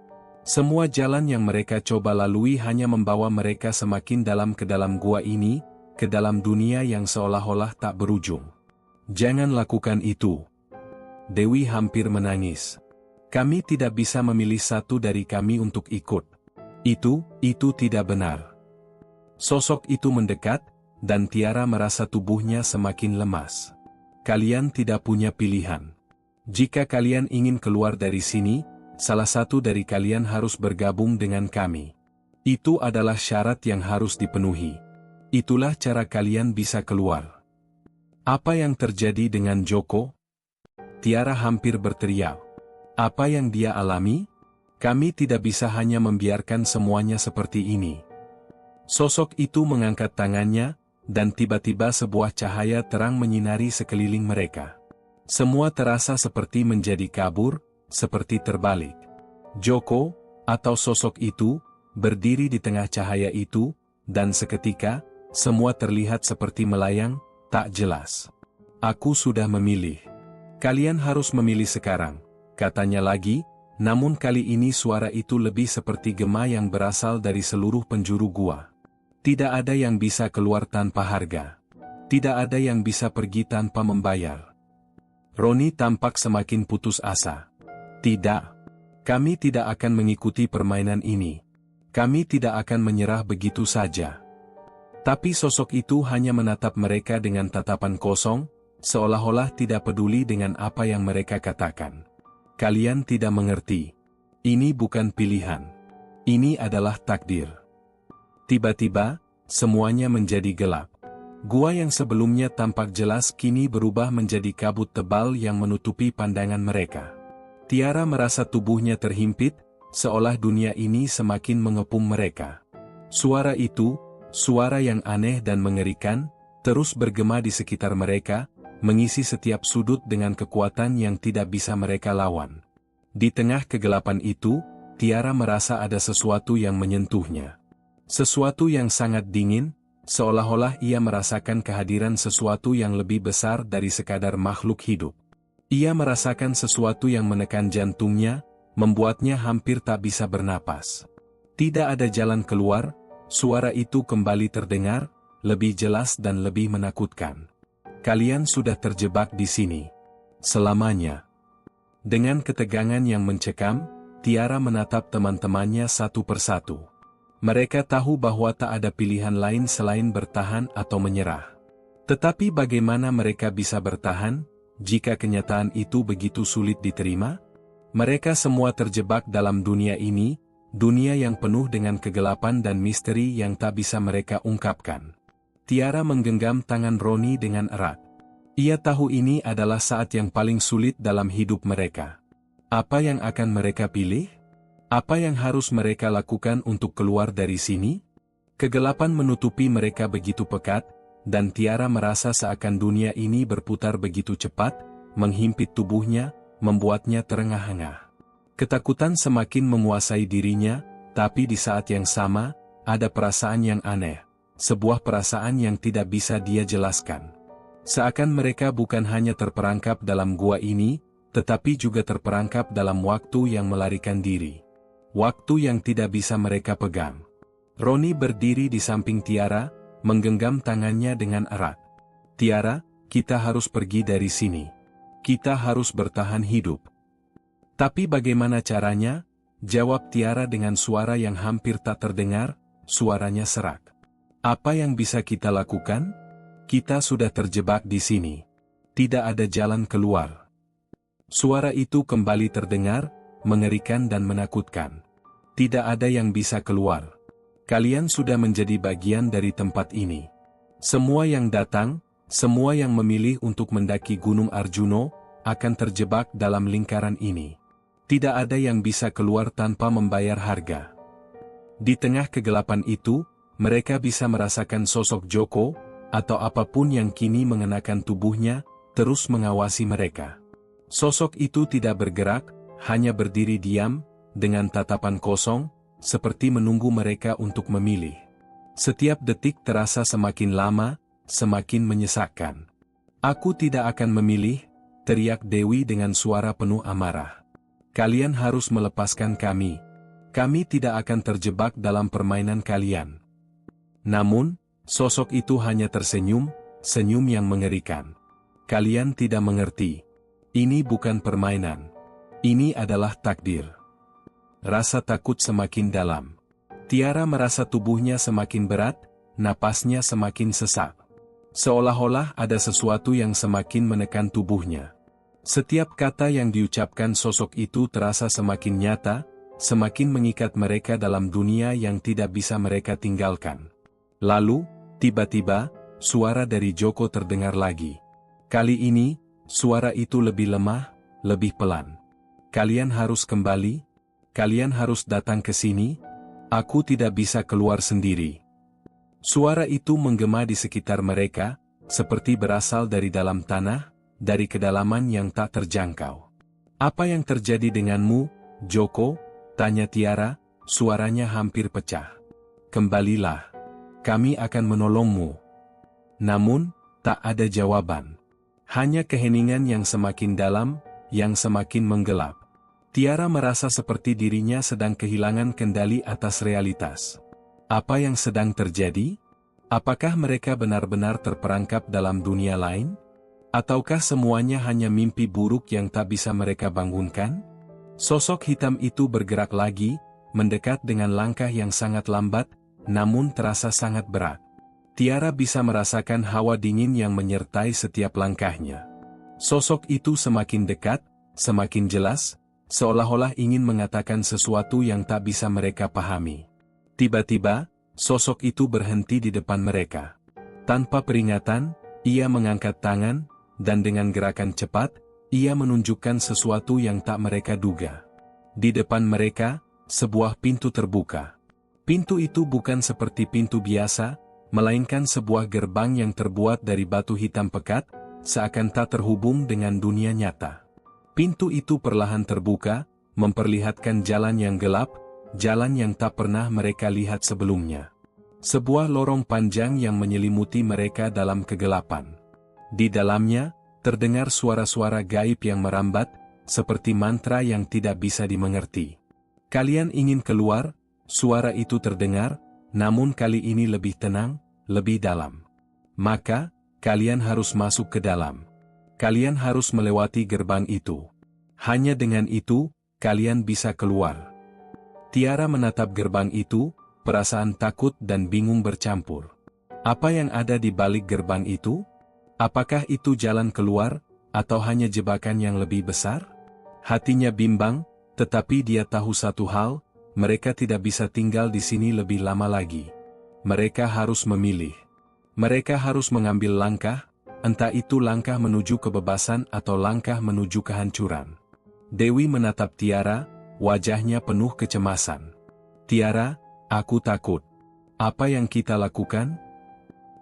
Semua jalan yang mereka coba lalui hanya membawa mereka semakin dalam ke dalam gua ini, ke dalam dunia yang seolah-olah tak berujung. Jangan lakukan itu. Dewi hampir menangis. Kami tidak bisa memilih satu dari kami untuk ikut. Itu tidak benar. Sosok itu mendekat, dan Tiara merasa tubuhnya semakin lemas. Kalian tidak punya pilihan. Jika kalian ingin keluar dari sini, salah satu dari kalian harus bergabung dengan kami. Itu adalah syarat yang harus dipenuhi. Itulah cara kalian bisa keluar. Apa yang terjadi dengan Joko? Tiara hampir berteriak. Apa yang dia alami? Kami tidak bisa hanya membiarkan semuanya seperti ini. Sosok itu mengangkat tangannya, dan tiba-tiba sebuah cahaya terang menyinari sekeliling mereka. Semua terasa seperti menjadi kabur, seperti terbalik. Joko, atau sosok itu, berdiri di tengah cahaya itu, dan seketika, semua terlihat seperti melayang, tak jelas. Aku sudah memilih. Kalian harus memilih sekarang, katanya lagi, namun kali ini suara itu lebih seperti gema yang berasal dari seluruh penjuru gua. Tidak ada yang bisa keluar tanpa harga. Tidak ada yang bisa pergi tanpa membayar. Roni tampak semakin putus asa. Tidak. Kami tidak akan mengikuti permainan ini. Kami tidak akan menyerah begitu saja. Tapi sosok itu hanya menatap mereka dengan tatapan kosong, seolah-olah tidak peduli dengan apa yang mereka katakan. Kalian tidak mengerti. Ini bukan pilihan. Ini adalah takdir. Tiba-tiba, semuanya menjadi gelap. Gua yang sebelumnya tampak jelas kini berubah menjadi kabut tebal yang menutupi pandangan mereka. Tiara merasa tubuhnya terhimpit, seolah dunia ini semakin mengepung mereka. Suara itu, suara yang aneh dan mengerikan, terus bergema di sekitar mereka, mengisi setiap sudut dengan kekuatan yang tidak bisa mereka lawan. Di tengah kegelapan itu, Tiara merasa ada sesuatu yang menyentuhnya. Sesuatu yang sangat dingin, seolah-olah ia merasakan kehadiran sesuatu yang lebih besar dari sekadar makhluk hidup. Ia merasakan sesuatu yang menekan jantungnya, membuatnya hampir tak bisa bernapas. Tidak ada jalan keluar, suara itu kembali terdengar, lebih jelas dan lebih menakutkan. Kalian sudah terjebak di sini. Selamanya. Dengan ketegangan yang mencekam, Tiara menatap teman-temannya satu persatu. Mereka tahu bahwa tak ada pilihan lain selain bertahan atau menyerah. Tetapi bagaimana mereka bisa bertahan, jika kenyataan itu begitu sulit diterima? Mereka semua terjebak dalam dunia ini, dunia yang penuh dengan kegelapan dan misteri yang tak bisa mereka ungkapkan. Tiara menggenggam tangan Roni dengan erat. Ia tahu ini adalah saat yang paling sulit dalam hidup mereka. Apa yang akan mereka pilih? Apa yang harus mereka lakukan untuk keluar dari sini? Kegelapan menutupi mereka begitu pekat, dan Tiara merasa seakan dunia ini berputar begitu cepat, menghimpit tubuhnya, membuatnya terengah-engah. Ketakutan semakin menguasai dirinya, tapi di saat yang sama, ada perasaan yang aneh. Sebuah perasaan yang tidak bisa dia jelaskan. Seakan mereka bukan hanya terperangkap dalam gua ini, tetapi juga terperangkap dalam waktu yang melarikan diri. Waktu yang tidak bisa mereka pegang. Roni berdiri di samping Tiara, menggenggam tangannya dengan erat. Tiara, kita harus pergi dari sini. Kita harus bertahan hidup. Tapi bagaimana caranya? Jawab Tiara dengan suara yang hampir tak terdengar, suaranya serak. Apa yang bisa kita lakukan? Kita sudah terjebak di sini. Tidak ada jalan keluar. Suara itu kembali terdengar, mengerikan dan menakutkan. Tidak ada yang bisa keluar. Kalian sudah menjadi bagian dari tempat ini. Semua yang datang, semua yang memilih untuk mendaki Gunung Arjuno, akan terjebak dalam lingkaran ini. Tidak ada yang bisa keluar tanpa membayar harga. Di tengah kegelapan itu, mereka bisa merasakan sosok Joko, atau apapun yang kini mengenakan tubuhnya, terus mengawasi mereka. Sosok itu tidak bergerak, hanya berdiri diam, dengan tatapan kosong, seperti menunggu mereka untuk memilih. Setiap detik terasa semakin lama, semakin menyesakkan. Aku tidak akan memilih, teriak Dewi dengan suara penuh amarah. Kalian harus melepaskan kami. Kami tidak akan terjebak dalam permainan kalian. Namun, sosok itu hanya tersenyum, senyum yang mengerikan. Kalian tidak mengerti. Ini bukan permainan. Ini adalah takdir. Rasa takut semakin dalam. Tiara merasa tubuhnya semakin berat, napasnya semakin sesak. Seolah-olah ada sesuatu yang semakin menekan tubuhnya. Setiap kata yang diucapkan sosok itu terasa semakin nyata, semakin mengikat mereka dalam dunia yang tidak bisa mereka tinggalkan. Lalu, tiba-tiba, suara dari Joko terdengar lagi. Kali ini, suara itu lebih lemah, lebih pelan. Kalian harus kembali, kalian harus datang ke sini, aku tidak bisa keluar sendiri. Suara itu menggema di sekitar mereka, seperti berasal dari dalam tanah, dari kedalaman yang tak terjangkau. Apa yang terjadi denganmu, Joko? Tanya Tiara, suaranya hampir pecah. Kembalilah. Kami akan menolongmu. Namun, tak ada jawaban. Hanya keheningan yang semakin dalam, yang semakin menggelap. Tiara merasa seperti dirinya sedang kehilangan kendali atas realitas. Apa yang sedang terjadi? Apakah mereka benar-benar terperangkap dalam dunia lain? Ataukah semuanya hanya mimpi buruk yang tak bisa mereka bangunkan? Sosok hitam itu bergerak lagi, mendekat dengan langkah yang sangat lambat, namun terasa sangat berat. Tiara bisa merasakan hawa dingin yang menyertai setiap langkahnya. Sosok itu semakin dekat, semakin jelas, seolah-olah ingin mengatakan sesuatu yang tak bisa mereka pahami. Tiba-tiba, sosok itu berhenti di depan mereka. Tanpa peringatan, ia mengangkat tangan, dan dengan gerakan cepat, ia menunjukkan sesuatu yang tak mereka duga. Di depan mereka, sebuah pintu terbuka. Pintu itu bukan seperti pintu biasa, melainkan sebuah gerbang yang terbuat dari batu hitam pekat, seakan tak terhubung dengan dunia nyata. Pintu itu perlahan terbuka, memperlihatkan jalan yang gelap, jalan yang tak pernah mereka lihat sebelumnya. Sebuah lorong panjang yang menyelimuti mereka dalam kegelapan. Di dalamnya, terdengar suara-suara gaib yang merambat, seperti mantra yang tidak bisa dimengerti. Kalian ingin keluar? Suara itu terdengar, namun kali ini lebih tenang, lebih dalam. Maka, kalian harus masuk ke dalam. Kalian harus melewati gerbang itu. Hanya dengan itu, kalian bisa keluar. Tiara menatap gerbang itu, perasaan takut dan bingung bercampur. Apa yang ada di balik gerbang itu? Apakah itu jalan keluar, atau hanya jebakan yang lebih besar? Hatinya bimbang, tetapi dia tahu satu hal, mereka tidak bisa tinggal di sini lebih lama lagi. Mereka harus memilih. Mereka harus mengambil langkah, entah itu langkah menuju kebebasan atau langkah menuju kehancuran. Dewi menatap Tiara, wajahnya penuh kecemasan. Tiara, aku takut. Apa yang kita lakukan?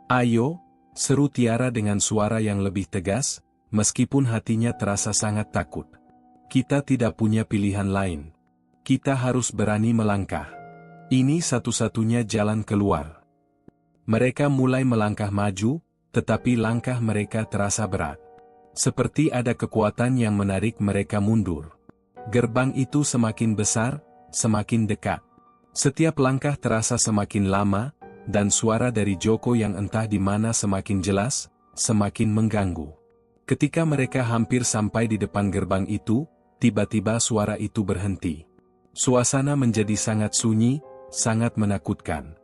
Ayo, seru Tiara dengan suara yang lebih tegas, meskipun hatinya terasa sangat takut. Kita tidak punya pilihan lain. Kita harus berani melangkah. Ini satu-satunya jalan keluar. Mereka mulai melangkah maju, tetapi langkah mereka terasa berat. Seperti ada kekuatan yang menarik mereka mundur. Gerbang itu semakin besar, semakin dekat. Setiap langkah terasa semakin lama, dan suara dari Joko yang entah di mana semakin jelas, semakin mengganggu. Ketika mereka hampir sampai di depan gerbang itu, tiba-tiba suara itu berhenti. Suasana menjadi sangat sunyi, sangat menakutkan.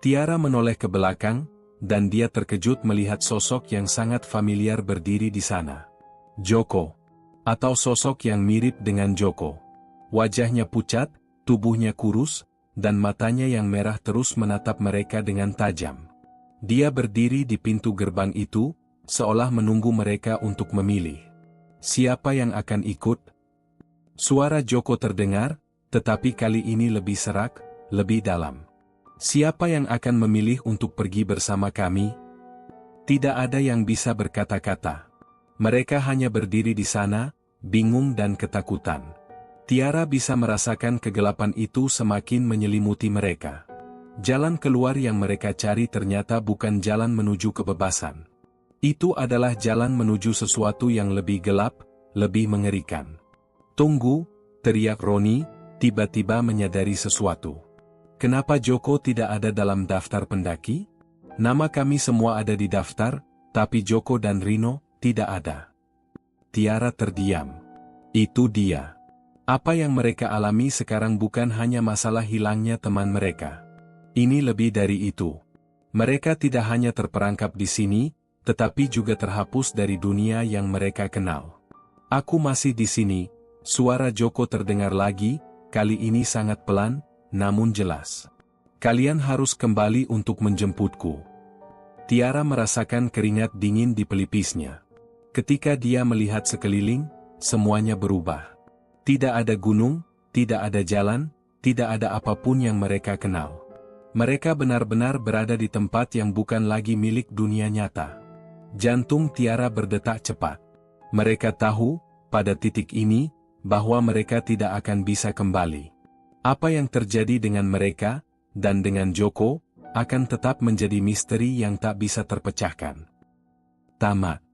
Tiara menoleh ke belakang, dan dia terkejut melihat sosok yang sangat familiar berdiri di sana. Joko. Atau sosok yang mirip dengan Joko. Wajahnya pucat, tubuhnya kurus, dan matanya yang merah terus menatap mereka dengan tajam. Dia berdiri di pintu gerbang itu, seolah menunggu mereka untuk memilih. Siapa yang akan ikut? Suara Joko terdengar, tetapi kali ini lebih serak, lebih dalam. Siapa yang akan memilih untuk pergi bersama kami? Tidak ada yang bisa berkata-kata. Mereka hanya berdiri di sana, bingung dan ketakutan. Tiara bisa merasakan kegelapan itu semakin menyelimuti mereka. Jalan keluar yang mereka cari ternyata bukan jalan menuju kebebasan. Itu adalah jalan menuju sesuatu yang lebih gelap, lebih mengerikan. Tunggu, teriak Roni, tiba-tiba menyadari sesuatu. Kenapa Joko tidak ada dalam daftar pendaki? Nama kami semua ada di daftar, tapi Joko dan Rino tidak ada. Tiara terdiam. Itu dia. Apa yang mereka alami sekarang bukan hanya masalah hilangnya teman mereka. Ini lebih dari itu. Mereka tidak hanya terperangkap di sini, tetapi juga terhapus dari dunia yang mereka kenal. Aku masih di sini, suara Joko terdengar lagi, kali ini sangat pelan, namun jelas. Kalian harus kembali untuk menjemputku. Tiara merasakan keringat dingin di pelipisnya. Ketika dia melihat sekeliling, semuanya berubah. Tidak ada gunung, tidak ada jalan, tidak ada apapun yang mereka kenal. Mereka benar-benar berada di tempat yang bukan lagi milik dunia nyata. Jantung Tiara berdetak cepat. Mereka tahu, pada titik ini, bahwa mereka tidak akan bisa kembali. Apa yang terjadi dengan mereka, dan dengan Joko, akan tetap menjadi misteri yang tak bisa terpecahkan. Tamat.